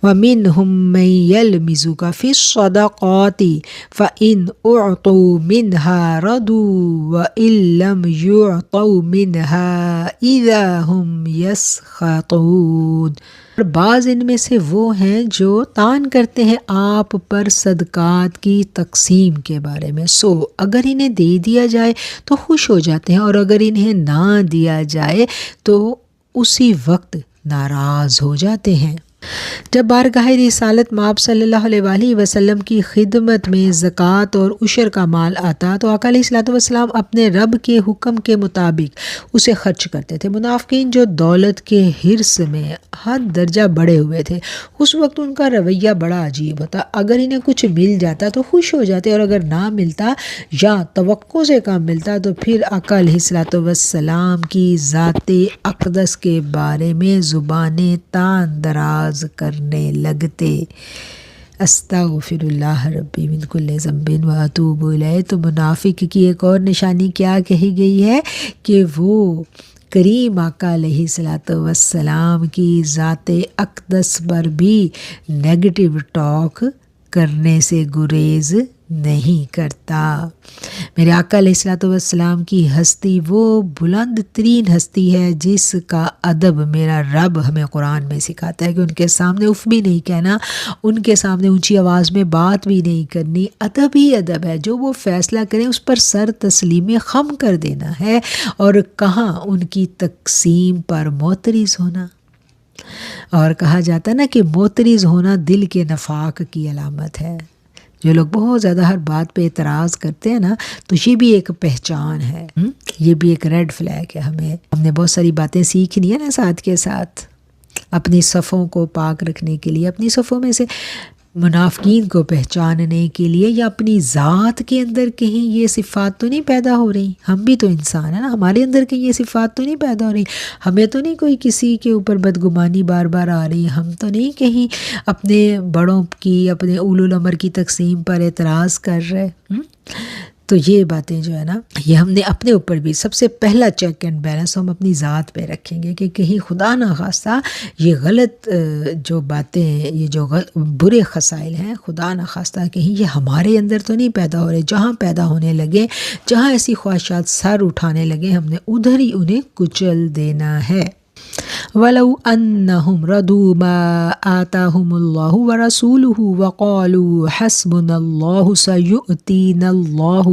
وَمِنْهُمْ مَنْ يَلْمِزُكَ فِي الصَّدَقَاتِ فَإِنْ أُعْطُوا مِنْهَا رَضُوا وَإِنْ لَمْ يُعْطَوْا مِنْهَا إِذَا هُمْ يَسْخَطُونَ۔ بعض ان میں سے وہ ہیں جو تان کرتے ہیں آپ پر صدقات کی تقسیم کے بارے میں، اگر انہیں دے دیا جائے تو خوش ہو جاتے ہیں، اور اگر انہیں نہ دیا جائے تو اسی وقت ناراض ہو جاتے ہیں۔ جب بارگاہ رسالت مآب صلی اللہ علیہ وآلہ وسلم کی خدمت میں زکوٰۃ اور عشر کا مال آتا تو آقا علیہ الصلوۃ والسلام اپنے رب کے حکم کے مطابق اسے خرچ کرتے تھے۔ منافقین جو دولت کے حرص میں حد درجہ بڑھے ہوئے تھے، اس وقت ان کا رویہ بڑا عجیب ہوتا، اگر انہیں کچھ مل جاتا تو خوش ہو جاتے، اور اگر نہ ملتا یا توقع سے کم ملتا تو پھر آقا علیہ الصلوۃ والسلام کی ذات اقدس کے بارے میں زبانیں تان دراز کرنے لگتے۔ استغفر اللہ ربی من کل ذنب واتوب الیہ۔ تو منافق کی ایک اور نشانی کیا کہی گئی ہے کہ وہ کریم آقا علیہ الصلوۃ والسلام کی ذات اقدس پر بھی نیگیٹو ٹاک کرنے سے گریز نہیں کرتا۔ میرے آقا علیہ الصلوۃ والسلام کی ہستی وہ بلند ترین ہستی ہے جس کا ادب میرا رب ہمیں قرآن میں سکھاتا ہے کہ ان کے سامنے اف بھی نہیں کہنا، ان کے سامنے اونچی آواز میں بات بھی نہیں کرنی، ادب ہی ادب ہے، جو وہ فیصلہ کریں اس پر سر تسلیم خم کر دینا ہے، اور کہاں ان کی تقسیم پر معترض ہونا۔ اور کہا جاتا ہے نا کہ معترض ہونا دل کے نفاق کی علامت ہے۔ جو لوگ بہت زیادہ ہر بات پہ اعتراض کرتے ہیں نا، تو یہ بھی ایک پہچان ہے، یہ بھی ایک ریڈ فلیگ ہے۔ ہم نے بہت ساری باتیں سیکھنی ہے نا ساتھ کے ساتھ، اپنی صفوں کو پاک رکھنے کے لیے۔ اپنی صفوں میں سے منافقین کو پہچاننے کے لیے یا اپنی ذات کے اندر کہیں یہ صفات تو نہیں پیدا ہو رہی؟ ہم بھی تو انسان ہیں نا، ہمارے اندر کہیں یہ صفات تو نہیں پیدا ہو رہی؟ ہمیں تو نہیں کوئی کسی کے اوپر بدگمانی بار بار آ رہی؟ ہم تو نہیں کہیں اپنے بڑوں کی، اپنے اولو الامر کی تقسیم پر اعتراض کر رہے؟ تو یہ باتیں جو ہے نا، یہ ہم نے اپنے اوپر بھی سب سے پہلا چیک اینڈ بیلنس ہم اپنی ذات پہ رکھیں گے کہ کہیں خدا نخواستہ یہ غلط جو باتیں ہیں، یہ جو برے خصائل ہیں، خدا نخواستہ کہیں یہ ہمارے اندر تو نہیں پیدا ہو رہے۔ جہاں پیدا ہونے لگے، جہاں ایسی خواہشات سر اٹھانے لگے، ہم نے ادھر ہی انہیں کچل دینا ہے۔ وَلَوْ أَنَّهُمْ رَضُوا مَا آتَاهُمُ اللَّهُ وَرَسُولُهُ وَقَالُوا حَسْبُنَا اللَّهُ سَيُؤْتِينَا اللَّهُ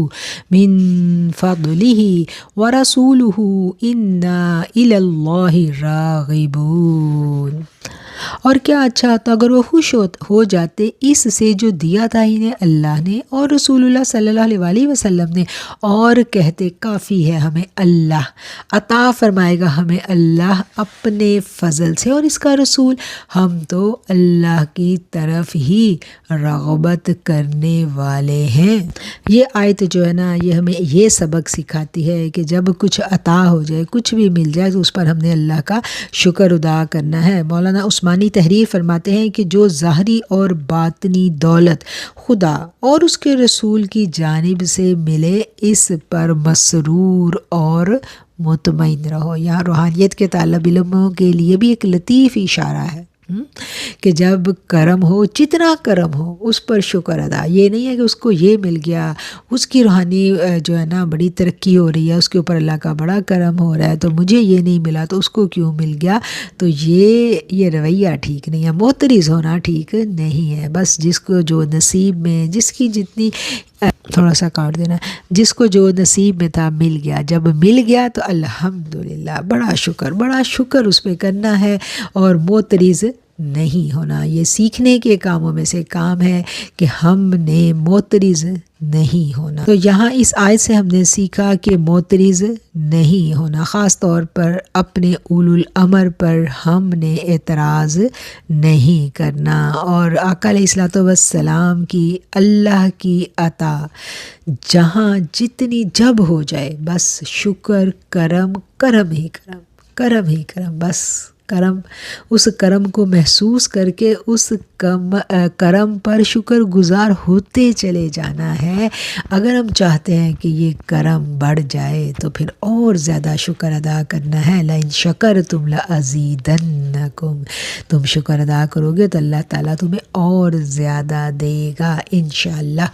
مِنْ فَضْلِهِ وَرَسُولُهُ إِنَّا إِلَى اللَّهِ رَاغِبُونَ۔ اور کیا اچھا ہوتا اگر وہ خوش ہو جاتے اس سے جو دیا تھا انہیں اللہ نے اور رسول اللہ صلی اللہ علیہ وسلم نے، اور کہتے کافی ہے ہمیں اللہ، عطا فرمائے گا ہمیں اللہ اپنے فضل سے اور اس کا رسول، ہم تو اللہ کی طرف ہی رغبت کرنے والے ہیں۔ یہ آیت جو ہے نا، یہ ہمیں یہ سبق سکھاتی ہے کہ جب کچھ عطا ہو جائے، کچھ بھی مل جائے، تو اس پر ہم نے اللہ کا شکر ادا کرنا ہے۔ مولانا عثمانی تحریر فرماتے ہیں کہ جو ظاہری اور باطنی دولت خدا اور اس کے رسول کی جانب سے ملے، اس پر مسرور اور مطمئن رہو۔ یہاں روحانیت کے طالب علموں کے لیے بھی ایک لطیف اشارہ ہے کہ جب کرم ہو، جتنا کرم ہو اس پر شکر ادا۔ یہ نہیں ہے کہ اس کو یہ مل گیا، اس کی روحانی جو ہے نا بڑی ترقی ہو رہی ہے، اس کے اوپر اللہ کا بڑا کرم ہو رہا ہے، تو مجھے یہ نہیں ملا تو اس کو کیوں مل گیا؟ تو یہ رویہ ٹھیک نہیں ہے، معترض ہونا ٹھیک نہیں ہے۔ بس جس کو جو نصیب میں، جس کی جتنی، تھوڑا سا کاٹ دینا، جس کو جو نصیب میں تھا مل گیا، جب مل گیا تو الحمدللہ، بڑا شکر اس پہ کرنا ہے اور معترض نہیں ہونا۔ یہ سیکھنے کے کاموں میں سے کام ہے کہ ہم نے معترض نہیں ہونا۔ تو یہاں اس آیت سے ہم نے سیکھا کہ معترض نہیں ہونا، خاص طور پر اپنے اولو الامر پر ہم نے اعتراض نہیں کرنا، اور آقا علیہ الصلوۃ والسلام کی اللہ کی عطا جہاں جتنی جب ہو جائے، بس شکر، کرم ہی کرم، بس کرم، اس کرم کو محسوس کر کے اس کرم پر شکر گزار ہوتے چلے جانا ہے۔ اگر ہم چاہتے ہیں کہ یہ کرم بڑھ جائے تو پھر اور زیادہ شکر ادا کرنا ہے۔ لَإِن شَكَرْتُمْ لَأَزِيدَنَّكُمْ، تم شکر ادا کرو گے تو اللہ تعالیٰ تمہیں اور زیادہ دے گا انشاءاللہ۔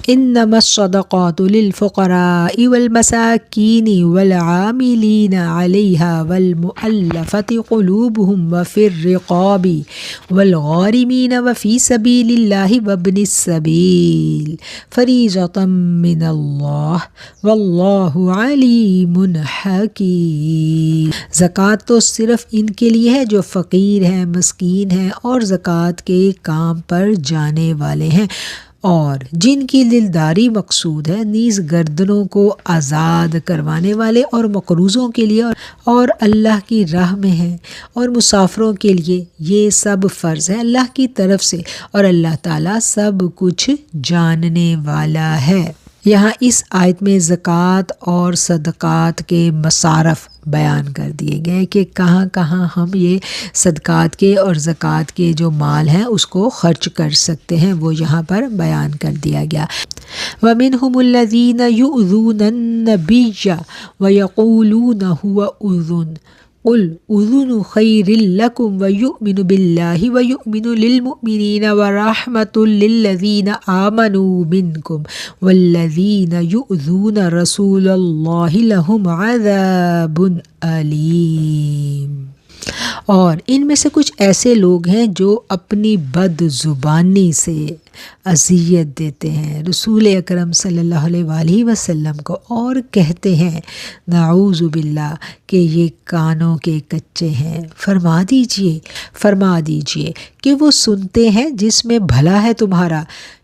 إِنَّمَا الصَّدَقَاتُ لِلْفُقَرَاءِ وَالْمَسَاكِينِ وَالْعَامِلِينَ عَلَيْهَا وَالْمُؤَلَّفَةِ قُلُوبُهُمْ وَفِي الرِّقَابِ وَالْغَارِمِينَ وَفِي سَبِيلِ اللَّهِ وَابْنِ السَّبِيلِ فَرِيضَةً مِّنَ اللَّهِ وَاللَّهُ عَلِيمٌ حَكِيمٌ۔ زکوٰۃ تو صرف ان کے لیے ہے جو فقیر ہیں، مسکین ہیں اور زکوٰۃ کے کام پر جانے والے ہیں، اور جن کی دلداری مقصود ہے، نیز گردنوں کو آزاد کروانے والے اور مقروضوں کے لیے اور اللہ کی راہ میں ہیں، اور مسافروں کے لیے یہ سب فرض ہے اللہ کی طرف سے، اور اللہ تعالیٰ سب کچھ جاننے والا ہے۔ یہاں اس آیت میں زکوٰۃ اور صدقات کے مصارف بیان کر دیے گئے کہ کہاں کہاں ہم یہ صدقات کے اور زکوٰۃ کے جو مال ہیں اس کو خرچ کر سکتے ہیں، وہ یہاں پر بیان کر دیا گیا۔ وَمِنْهُمُ الَّذِينَ يُؤْذُونَ النَّبِيَّ وَيَقُولُونَ هُوَ أُذُنٌ قُلْ أُذُنُ خَيْرٍ لَكُمْ وَيُؤْمِنُ بِاللَّهِ وَيُؤْمِنُ لِلْمُؤْمِنِينَ وَرَحْمَةٌ لِلَّذِينَ آمَنُوا مِنْكُمْ وَالَّذِينَ يُؤْذُونَ رَسُولَ اللَّهِ لَهُمْ عَذَابٌ أَلِيمٌ۔ اور ان میں سے کچھ ایسے لوگ ہیں جو اپنی بد زبانی سے اذیت دیتے ہیں رسول اکرم صلی اللہ علیہ وآلہ وسلم کو، اور کہتے ہیں نعوذ باللہ کہ یہ کانوں کے کچے ہیں۔ فرما دیجئے کہ وہ سنتے ہیں جس میں بھلا ہے تمہارا،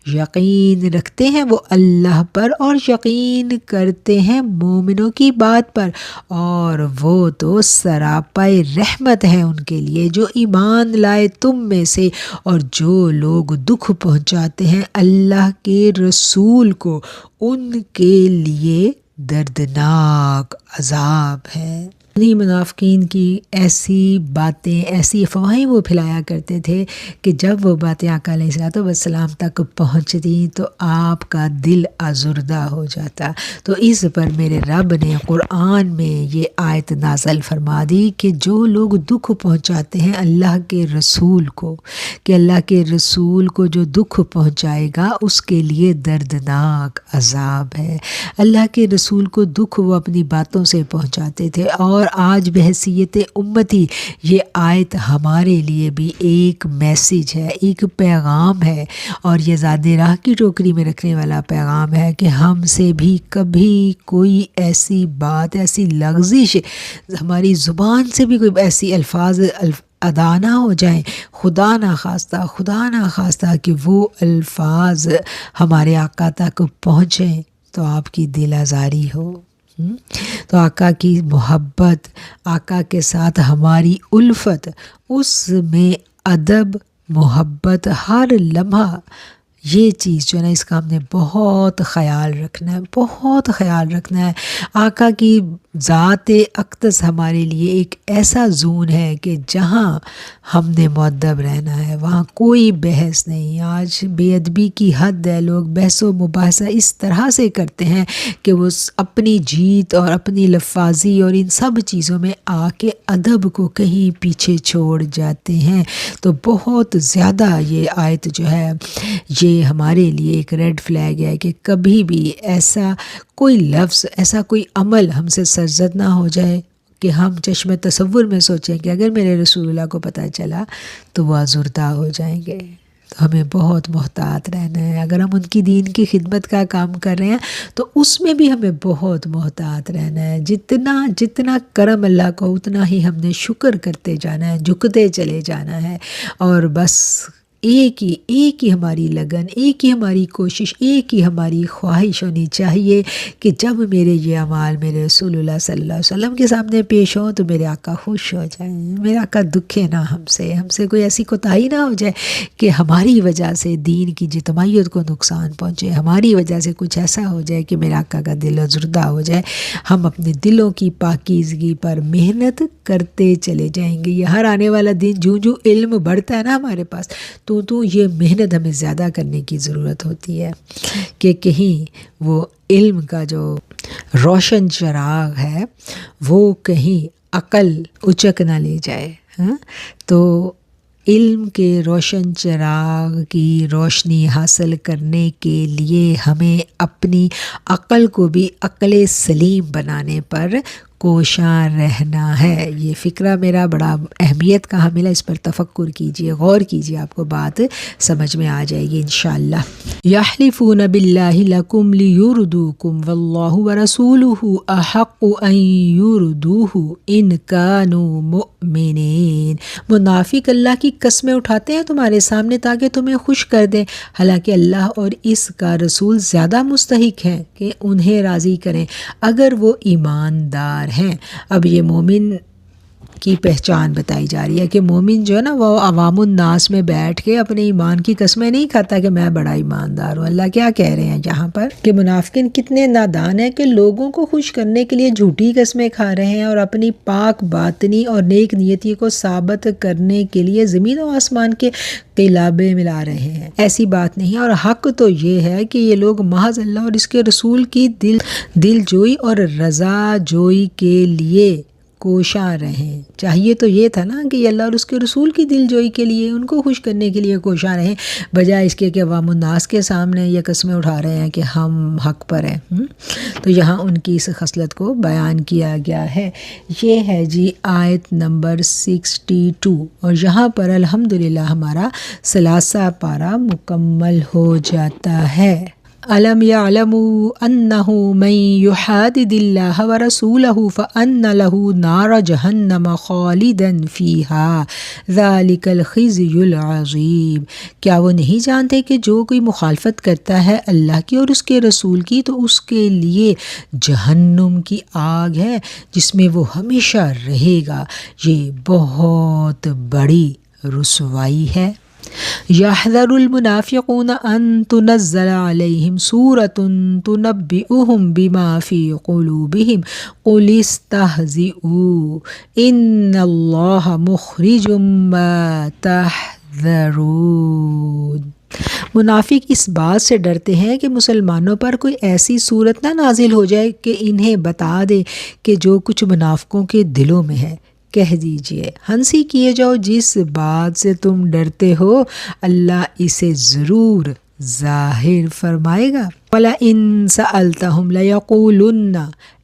یقین رکھتے ہیں وہ اللہ پر اور یقین کرتے ہیں مومنوں کی بات پر، اور وہ تو سراپائے رحمت ہے ان کے لیے جو ایمان لائے تم میں سے، اور جو لوگ دکھ پہنچاتے ہیں اللہ کے رسول کو ان کے لیے دردناک عذاب ہے۔ منافقین کی ایسی باتیں، ایسی افواہیں وہ پھیلایا کرتے تھے کہ جب وہ باتیں آقا علیہ السلام تک پہنچتی تو آپ کا دل آزردہ ہو جاتا۔ تو اس پر میرے رب نے قرآن میں یہ آیت نازل فرما دی کہ جو لوگ دکھ پہنچاتے ہیں اللہ کے رسول کو، کہ اللہ کے رسول کو جو دکھ پہنچائے گا اس کے لیے دردناک عذاب ہے۔ اللہ کے رسول کو دکھ وہ اپنی باتوں سے پہنچاتے تھے، اور آج بحیثیت امتی یہ آیت ہمارے لیے بھی ایک میسیج ہے، ایک پیغام ہے، اور یہ زاد راہ کی ٹوکری میں رکھنے والا پیغام ہے کہ ہم سے بھی کبھی کوئی ایسی بات، ایسی لغزش ہماری زبان سے بھی کوئی ایسی الفاظ ادا نہ ہو جائیں، خدا نہ خواستہ کہ وہ الفاظ ہمارے آقا تک پہنچیں تو آپ کی دل آزاری ہو۔ تو آقا کی محبت، آقا کے ساتھ ہماری الفت، اس میں ادب، محبت ہر لمحہ، یہ چیز جو ہے نا اس کا ہم نے بہت خیال رکھنا ہے۔ آقا کی ذات اقدس ہمارے لیے ایک ایسا زون ہے کہ جہاں ہم نے مؤدب رہنا ہے، وہاں کوئی بحث نہیں۔ آج بے ادبی کی حد ہے، لوگ بحث و مباحثہ اس طرح سے کرتے ہیں کہ وہ اپنی جیت اور اپنی لفاظی اور ان سب چیزوں میں آ کے ادب کو کہیں پیچھے چھوڑ جاتے ہیں۔ تو بہت زیادہ یہ آیت جو ہے یہ ہمارے لیے ایک ریڈ فلیگ ہے کہ کبھی بھی ایسا کوئی لفظ، ایسا کوئی عمل ہم سے سرزد نہ ہو جائے کہ ہم چشم تصور میں سوچیں کہ اگر میرے رسول اللہ کو پتہ چلا تو وہ آزردہ ہو جائیں گے۔ تو ہمیں بہت محتاط رہنا ہے۔ اگر ہم ان کی دین کی خدمت کا کام کر رہے ہیں تو اس میں بھی ہمیں بہت محتاط رہنا ہے۔ جتنا کرم اللہ کو اتنا ہی ہم نے شکر کرتے جانا ہے، جھکتے چلے جانا ہے، اور بس ایک ہی ہماری لگن، ایک ہی ہماری کوشش، ایک ہی ہماری خواہش ہونی چاہیے کہ جب میرے یہ اعمال میرے رسول اللہ صلی اللہ علیہ وسلم کے سامنے پیش ہوں تو میرے آقا خوش ہو جائیں، میرے آقا دکھے نہ ہم سے کوئی ایسی کوتاہی نہ ہو جائے کہ ہماری وجہ سے دین کی اجتماعیت کو نقصان پہنچے، ہماری وجہ سے کچھ ایسا ہو جائے کہ میرے آقا کا دل ازردہ ہو جائے۔ ہم اپنے دلوں کی پاکیزگی پر محنت کرتے چلے جائیں گے۔ یہ ہر آنے والا دن جو علم بڑھتا ہے نا ہمارے پاس تو یہ محنت ہمیں زیادہ کرنے کی ضرورت ہوتی ہے کہ کہیں وہ علم کا جو روشن چراغ ہے وہ کہیں عقل اچک نہ لے جائے۔ تو علم کے روشن چراغ کی روشنی حاصل کرنے کے لیے ہمیں اپنی عقل کو بھی عقل سلیم بنانے پر کوشاں رہنا ہے۔ یہ فکرہ میرا بڑا اہمیت کا حامل ہے، اس پر تفکر کیجئے، غور کیجئے، آپ کو بات سمجھ میں آ جائے گی انشاءاللہ۔ یحلفون باللہ لکم لیردوکم واللہ ورسولہ احق ان یردوہ ان کانوا مؤمنین۔ منافق اللہ کی قسمیں اٹھاتے ہیں تمہارے سامنے تاکہ تمہیں خوش کر دیں، حالانکہ اللہ اور اس کا رسول زیادہ مستحق ہیں کہ انہیں راضی کریں اگر وہ ایماندار ہیں۔ اب یہ مومن کی پہچان بتائی جا رہی ہے کہ مومن جو ہے نا وہ عوام الناس میں بیٹھ کے اپنے ایمان کی قسمیں نہیں کھاتا کہ میں بڑا ایماندار ہوں۔ اللہ کیا کہہ رہے ہیں یہاں پر کہ منافقین کتنے نادان ہیں کہ لوگوں کو خوش کرنے کے لیے جھوٹی قسمیں کھا رہے ہیں اور اپنی پاک باطنی اور نیک نیتی کو ثابت کرنے کے لیے زمین و آسمان کے قلابے ملا رہے ہیں۔ ایسی بات نہیں، اور حق تو یہ ہے کہ یہ لوگ محض اللہ اور اس کے رسول کی دل جوئی اور رضا جوئی کے لیے کوشاں رہیں۔ چاہیے تو یہ تھا نا کہ اللہ اور اس کے رسول کی دل جوئی کے لیے، ان کو خوش کرنے کے لیے کوشاں رہیں، بجائے اس کے کہ عوام الناس کے سامنے یہ قسمیں اٹھا رہے ہیں کہ ہم حق پر ہیں۔ تو یہاں ان کی اس خصلت کو بیان کیا گیا ہے۔ یہ ہے جی آیت نمبر 62، اور یہاں پر الحمدللہ ہمارا ثلاثہ پارہ مکمل ہو جاتا ہے۔ أَلَمْ يَعْلَمُوا أَنَّهُ مَنْ يُحَادِدِ اللَّهَ وَرَسُولَهُ فَأَنَّ لَهُ نَارَ جَهَنَّمَ خَالِدًا فِيهَا ذَلِكَ الْخِزْيُ الْعَظِيمُ۔ کیا وہ نہیں جانتے کہ جو کوئی مخالفت کرتا ہے اللہ کی اور اس کے رسول کی تو اس کے لیے جہنم کی آگ ہے جس میں وہ ہمیشہ رہے گا، یہ بہت بڑی رسوائی ہے۔ يحذر المنافقون أن تنزل عليهم سورة تنبئهم بما في قلوبهم قل استهزئوا إن الله مخرج ما تحذرون۔ منافق اس بات سے ڈرتے ہیں کہ مسلمانوں پر کوئی ایسی صورت نہ نازل ہو جائے کہ انہیں بتا دے کہ جو کچھ منافقوں کے دلوں میں ہے۔ کہہ دیجئے ہنسی کیے جاؤ، جس بات سے تم ڈرتے ہو اللہ اسے ضرور ظاہر فرمائے گا۔ وَلَئِن سَأَلْتَهُمْ لَيَقُولُنَّ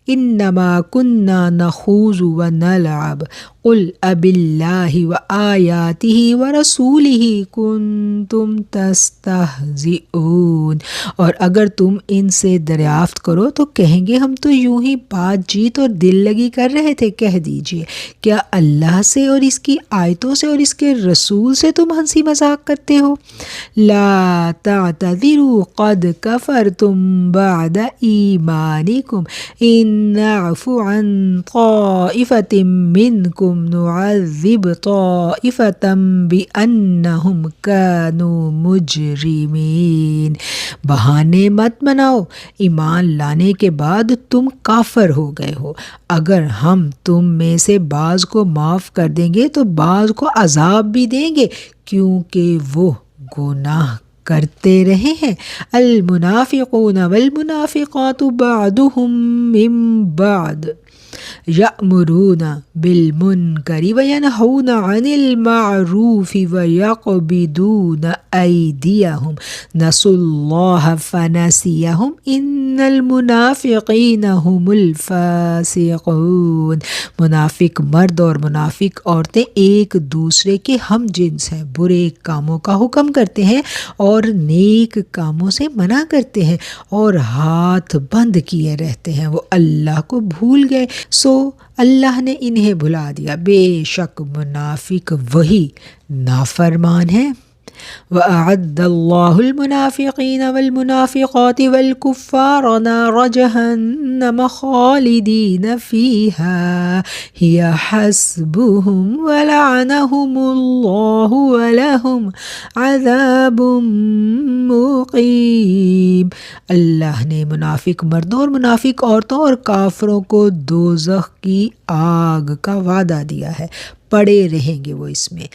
إِنَّمَا كُنَّا نَخُوضُ وَنَلْعَبُ قُلْ أَبِاللَّهِ وَآيَاتِهِ وَرَسُولِهِ كُنتُمْ تَسْتَهْزِئُونَ، اور اگر تم ان سے دریافت کرو تو کہیں گے ہم تو یوں ہی بات جیت اور دل لگی کر رہے تھے۔ کہہ دیجئے کیا اللہ سے اور اس کی آیتوں سے اور اس کے رسول سے تم ہنسی مذاق کرتے ہو؟ لا تعتذروا قد كفرتم بعد ایمانکم ان نعفو عن طائفة منکم نعذب طائفة بأنہم كانوا مجرمین۔ بہانے مت بناؤ، ایمان لانے کے بعد تم کافر ہو گئے ہو، اگر ہم تم میں سے بعض کو معاف کر دیں گے تو بعض کو عذاب بھی دیں گے کیونکہ وہ گناہ کرتے رہے ہیں۔ المنافقون والمنافقات بعضهم من بعض یأمرون بالمنکر وینہون عن المعروف ویقبضون ایدیہم نسوا اللہ فنسیہم ان المنافقین هم الفاسقون۔ منافق مرد اور منافق عورتیں ایک دوسرے کے ہم جنس ہیں، برے کاموں کا حکم کرتے ہیں اور نیک کاموں سے منع کرتے ہیں اور ہاتھ بند کیے رہتے ہیں، وہ اللہ کو بھول گئے سو اللہ نے انہیں بھلا دیا۔ بے شک منافق وہی نافرمان ہیں۔ وَأَعَدَّ اللَّهُ الْمُنَافِقِينَ وَالْمُنَافِقَاتِ وَالْكُفَّارَ نَارَ جَهَنَّمَ خَالِدِينَ فِيهَا هِيَ حَسْبُهُمْ وَلَعَنَهُمُ اللَّهُ وَلَهُمْ عَذَابٌ مُقِيمٌ۔ اللہ نے منافق مردوں اور منافق عورتوں اور کافروں کو دوزخ کی آگ کا وعدہ دیا ہے، پڑے رہیں گے وہ اس میں،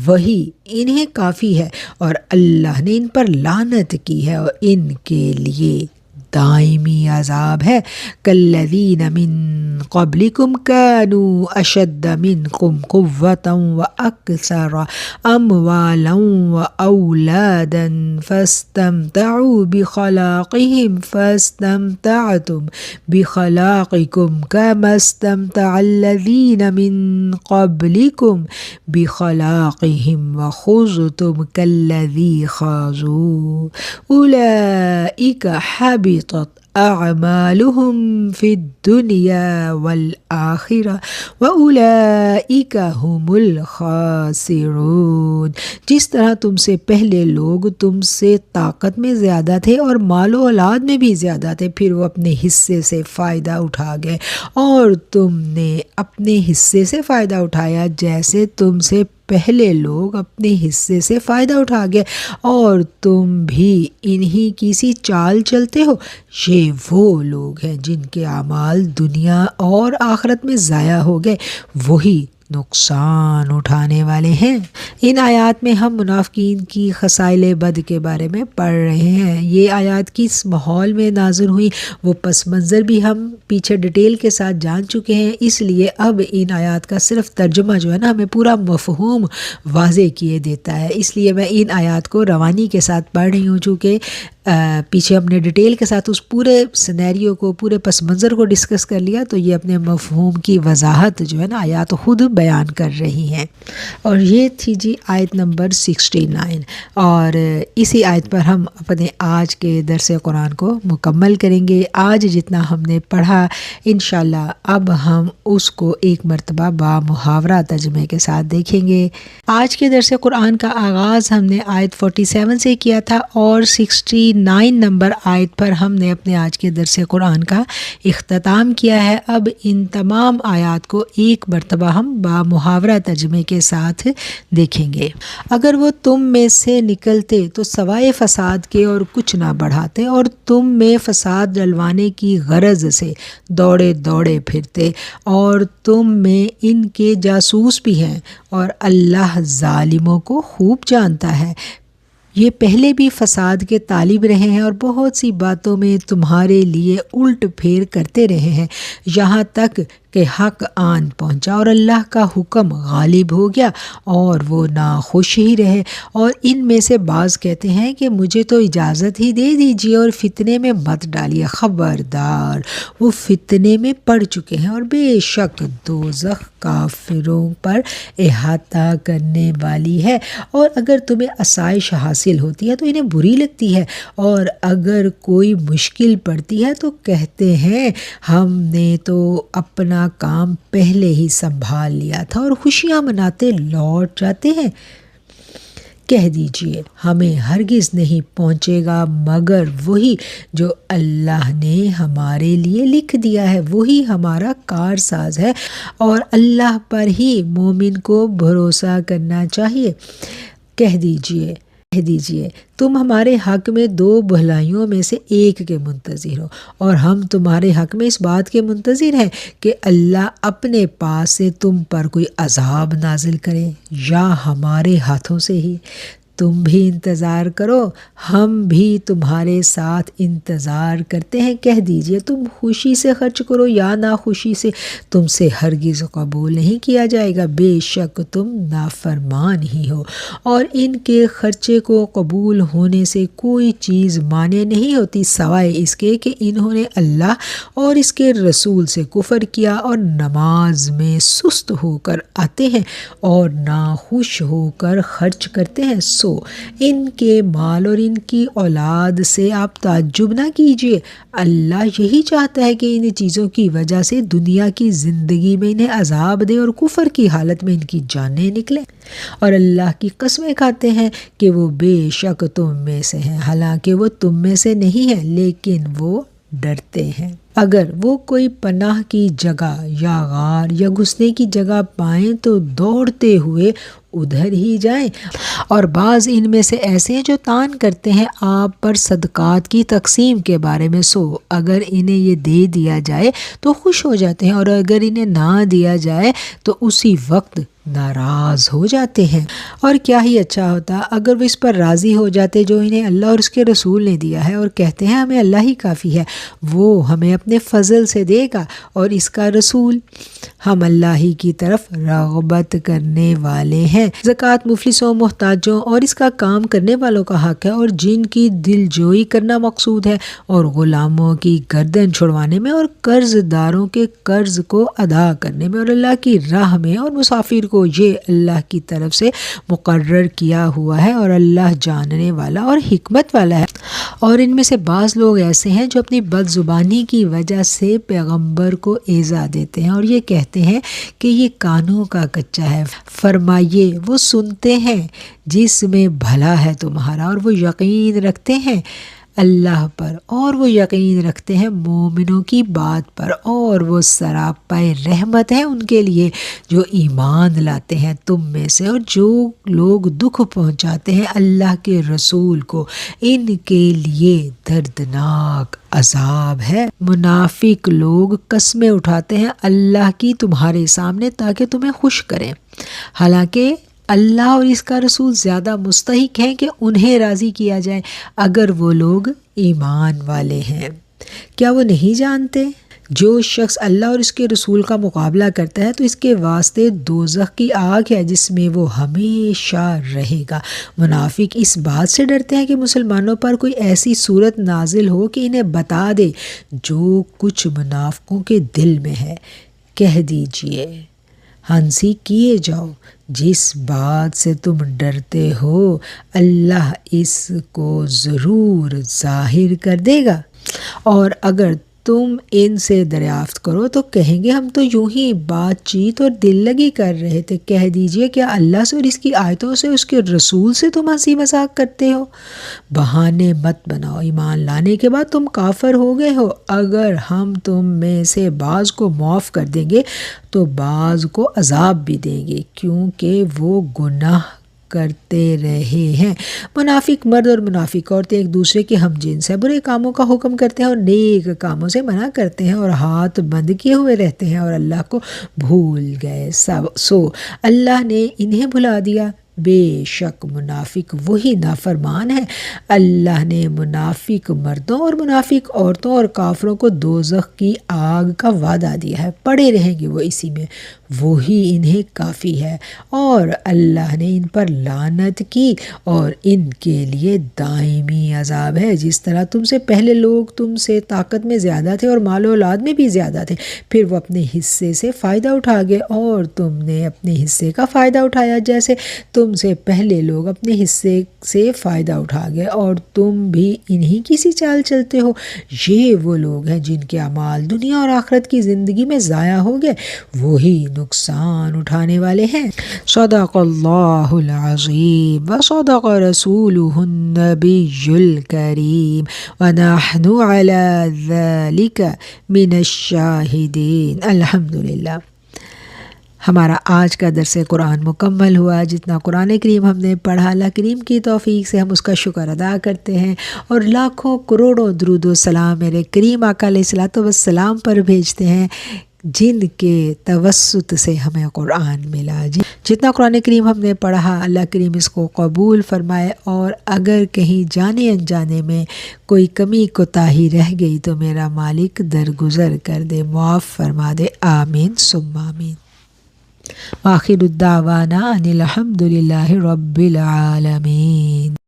وہی انہیں کافی ہے، اور اللہ نے ان پر لعنت کی ہے اور ان کے لیے دائمی عذاب ہے۔ کالذین من قبلکم كانوا اشد منکم قوة واکثر اموالا واولادا فاستمتعوا بخلاقهم فاستمتعتم بخلاقکم كما استمتع الذین من قبلکم بخلاقهم وخضتم كالذی خاضوا اولئک حبطت اعمالهم فی الدنیا والآخرہ واولئک هم الخاسرون۔ جس طرح تم سے پہلے لوگ تم سے طاقت میں زیادہ تھے اور مال و اولاد میں بھی زیادہ تھے، پھر وہ اپنے حصے سے فائدہ اٹھا گئے اور تم نے اپنے حصے سے فائدہ اٹھایا جیسے تم سے پہلے لوگ اپنے حصے سے فائدہ اٹھا گئے اور تم بھی انہی کی سی چال چلتے ہو۔ یہ وہ لوگ ہیں جن کے اعمال دنیا اور آخرت میں ضائع ہو گئے، وہی نقصان اٹھانے والے ہیں۔ ان آیات میں ہم منافقین کی خصائل بد کے بارے میں پڑھ رہے ہیں۔ یہ آیات کس ماحول میں نازل ہوئی وہ پس منظر بھی ہم پیچھے ڈیٹیل کے ساتھ جان چکے ہیں، اس لیے اب ان آیات کا صرف ترجمہ جو ہے نا ہمیں پورا مفہوم واضح کیے دیتا ہے۔ اس لیے میں ان آیات کو روانی کے ساتھ پڑھ رہی ہوں، چونکہ پیچھے ہم نے ڈیٹیل کے ساتھ اس پورے سینیریو کو، پورے پس منظر کو ڈسکس کر لیا، تو یہ اپنے مفہوم کی وضاحت جو ہے نا آیات خود بیان کر رہی ہیں۔ اور یہ تھی جی آیت نمبر 69، اور اسی آیت پر ہم اپنے آج کے درس قرآن کو مکمل کریں گے۔ آج جتنا ہم نے پڑھا انشاءاللہ اب ہم اس کو ایک مرتبہ با محاورہ ترجمے کے ساتھ دیکھیں گے۔ آج کے درس قرآن کا آغاز ہم نے آیت 47 سے کیا تھا، اور 69 نمبر آیت پر ہم نے اپنے آج کے درس قرآن کا اختتام کیا ہے۔ اب ان تمام آیات کو ایک مرتبہ ہم با محاورہ ترجمے کے ساتھ دیکھیں گے۔ اگر وہ تم میں سے نکلتے تو سوائے فساد کے اور کچھ نہ بڑھاتے، اور تم میں فساد ڈلوانے کی غرض سے دوڑے دوڑے پھرتے، اور تم میں ان کے جاسوس بھی ہیں، اور اللہ ظالموں کو خوب جانتا ہے۔ یہ پہلے بھی فساد کے طالب رہے ہیں اور بہت سی باتوں میں تمہارے لیے الٹ پھیر کرتے رہے ہیں، یہاں تک کہ حق آن پہنچا اور اللہ کا حکم غالب ہو گیا اور وہ ناخوش ہی رہے۔ اور ان میں سے بعض کہتے ہیں کہ مجھے تو اجازت ہی دے دیجیے اور فتنے میں مت ڈالیے، خبردار وہ فتنے میں پڑ چکے ہیں، اور بے شک دوزخ کافروں پر احاطہ کرنے والی ہے۔ اور اگر تمہیں آسائش حاصل ہوتی ہے تو انہیں بری لگتی ہے، اور اگر کوئی مشکل پڑتی ہے تو کہتے ہیں ہم نے تو اپنا کام پہلے ہی سنبھال لیا تھا، اور خوشیاں مناتے لوٹ جاتے ہیں۔ کہہ دیجئے ہمیں ہرگز نہیں پہنچے گا مگر وہی جو اللہ نے ہمارے لیے لکھ دیا ہے، وہی ہمارا کارساز ہے، اور اللہ پر ہی مومن کو بھروسہ کرنا چاہیے۔ کہہ دیجئے تم ہمارے حق میں دو بھلائیوں میں سے ایک کے منتظر ہو، اور ہم تمہارے حق میں اس بات کے منتظر ہیں کہ اللہ اپنے پاس سے تم پر کوئی عذاب نازل کرے، یا ہمارے ہاتھوں سے ہی۔ تم بھی انتظار کرو، ہم بھی تمہارے ساتھ انتظار کرتے ہیں۔ کہہ دیجئے تم خوشی سے خرچ کرو یا ناخوشی سے، تم سے ہرگز قبول نہیں کیا جائے گا، بے شک تم نافرمان ہی ہو۔ اور ان کے خرچے کو قبول ہونے سے کوئی چیز مانے نہیں ہوتی سوائے اس کے کہ انہوں نے اللہ اور اس کے رسول سے کفر کیا اور نماز میں سست ہو کر آتے ہیں اور ناخوش ہو کر خرچ کرتے ہیں۔ سو ان کے مال اور ان کی اولاد سے آپ تعجب نہ کیجیے، اللہ یہی چاہتا ہے کہ ان چیزوں کی وجہ سے دنیا کی زندگی میں انہیں عذاب دے اور کفر کی حالت میں ان کی جانیں نکلیں، اور اللہ کی قسمیں کھاتے ہیں کہ وہ بے شک تم میں سے ہیں، حالانکہ وہ تم میں سے نہیں ہیں لیکن وہ ڈرتے ہیں۔ اگر وہ کوئی پناہ کی جگہ یا غار یا گھسنے کی جگہ پائیں تو دوڑتے ہوئے ادھر ہی جائیں، اور بعض ان میں سے ایسے ہیں جو تان کرتے ہیں آپ پر صدقات کی تقسیم کے بارے میں، سو اگر انہیں یہ دے دیا جائے تو خوش ہو جاتے ہیں، اور اگر انہیں نہ دیا جائے تو اسی وقت ناراض ہو جاتے ہیں۔ اور کیا ہی اچھا ہوتا اگر وہ اس پر راضی ہو جاتے جو انہیں اللہ اور اس کے رسول نے دیا ہے، اور کہتے ہیں ہمیں اللہ ہی کافی ہے، وہ ہمیں اپنے فضل سے دے گا اور اس کا رسول، ہم اللہ ہی کی طرف رغبت کرنے والے ہیں۔ زکوٰۃ مفلسوں، محتاجوں اور اس کا کام کرنے والوں کا حق ہے، اور جن کی دل جوئی کرنا مقصود ہے، اور غلاموں کی گردن چھڑوانے میں، اور قرض داروں کے قرض کو ادا کرنے میں، اور اللہ کی راہ میں، اور مسافر کو، یہ اللہ کی طرف سے مقرر کیا ہوا ہے، اور اللہ جاننے والا اور حکمت والا ہے۔ اور ان میں سے بعض لوگ ایسے ہیں جو اپنی بد زبانی کی وجہ سے پیغمبر کو ایذا دیتے ہیں اور یہ کہتے ہیں کہ یہ کانوں کا کچا ہے، فرمائیے وہ سنتے ہیں جس میں بھلا ہے تمہارا، اور وہ یقین رکھتے ہیں اللہ پر اور وہ یقین رکھتے ہیں مومنوں کی بات پر، اور وہ سراپا رحمت ہے ان کے لیے جو ایمان لاتے ہیں تم میں سے، اور جو لوگ دکھ پہنچاتے ہیں اللہ کے رسول کو ان کے لیے دردناک عذاب ہے۔ منافق لوگ قسمیں اٹھاتے ہیں اللہ کی تمہارے سامنے تاکہ تمہیں خوش کریں، حالانکہ اللہ اور اس کا رسول زیادہ مستحق ہیں کہ انہیں راضی کیا جائے اگر وہ لوگ ایمان والے ہیں۔ کیا وہ نہیں جانتے؟ جو شخص اللہ اور اس کے رسول کا مقابلہ کرتا ہے تو اس کے واسطے دوزخ کی آگ ہے جس میں وہ ہمیشہ رہے گا۔ منافق اس بات سے ڈرتے ہیں کہ مسلمانوں پر کوئی ایسی صورت نازل ہو کہ انہیں بتا دے جو کچھ منافقوں کے دل میں ہے۔ کہہ دیجئے ہنسی کیے جاؤ، جس بات سے تم ڈرتے ہو اللہ اس کو ضرور ظاہر کر دے گا، اور اگر تم ان سے دریافت کرو تو کہیں گے ہم تو یوں ہی بات چیت اور دل لگی کر رہے تھے۔ کہہ دیجئے کیا اللہ سے اور اس کی آیتوں سے اس کے رسول سے تم ہنسی مذاق کرتے ہو؟ بہانے مت بناؤ، ایمان لانے کے بعد تم کافر ہو گئے ہو۔ اگر ہم تم میں سے بعض کو معاف کر دیں گے تو بعض کو عذاب بھی دیں گے کیونکہ وہ گناہ کرتے رہے ہیں۔ منافق مرد اور منافق عورتیں ایک دوسرے کے ہم جنس ہیں، برے کاموں کا حکم کرتے ہیں اور نیک کاموں سے منع کرتے ہیں، اور ہاتھ بند کیے ہوئے رہتے ہیں اور اللہ کو بھول گئے۔ سو اللہ نے انہیں بھلا دیا، بے شک منافق وہی نافرمان ہے۔ اللہ نے منافق مردوں اور منافق عورتوں اور کافروں کو دوزخ کی آگ کا وعدہ دیا ہے، پڑے رہیں گے وہ اسی میں، وہی انہیں کافی ہے، اور اللہ نے ان پر لعنت کی اور ان کے لیے دائمی عذاب ہے۔ جس طرح تم سے پہلے لوگ تم سے طاقت میں زیادہ تھے اور مال و اولاد میں بھی زیادہ تھے، پھر وہ اپنے حصے سے فائدہ اٹھا گئے اور تم نے اپنے حصے کا فائدہ اٹھایا، جیسے تم سے پہلے لوگ اپنے حصے سے فائدہ اٹھا گئے اور تم بھی انہی کی سی چال چلتے ہو۔ یہ وہ لوگ ہیں جن کے اعمال دنیا اور آخرت کی زندگی میں ضائع ہو گئے، وہی نقصان اٹھانے والے ہیں۔ صدق اللہ العظیم و صدق رسولہ النبی الکریم ونحن علی ذلک من الشاہدین۔ الحمدللہ۔ ہمارا آج کا درس قرآن مکمل ہوا۔ جتنا قرآن کریم ہم نے پڑھا، اللہ کریم کی توفیق سے ہم اس کا شکر ادا کرتے ہیں اور لاکھوں کروڑوں درود و سلام میرے کریم آقا علیہ الصلوۃ والسلام پر بھیجتے ہیں جن کے توسط سے ہمیں قرآن ملا۔ جتنا قرآن کریم ہم نے پڑھا اللہ کریم اس کو قبول فرمائے، اور اگر کہیں جانے انجانے میں کوئی کمی کوتاہی رہ گئی تو میرا مالک درگزر کر دے، معاف فرما دے، آمین ثم آمین۔ وآخر الدعوانا ان الحمد للہ رب العالمین۔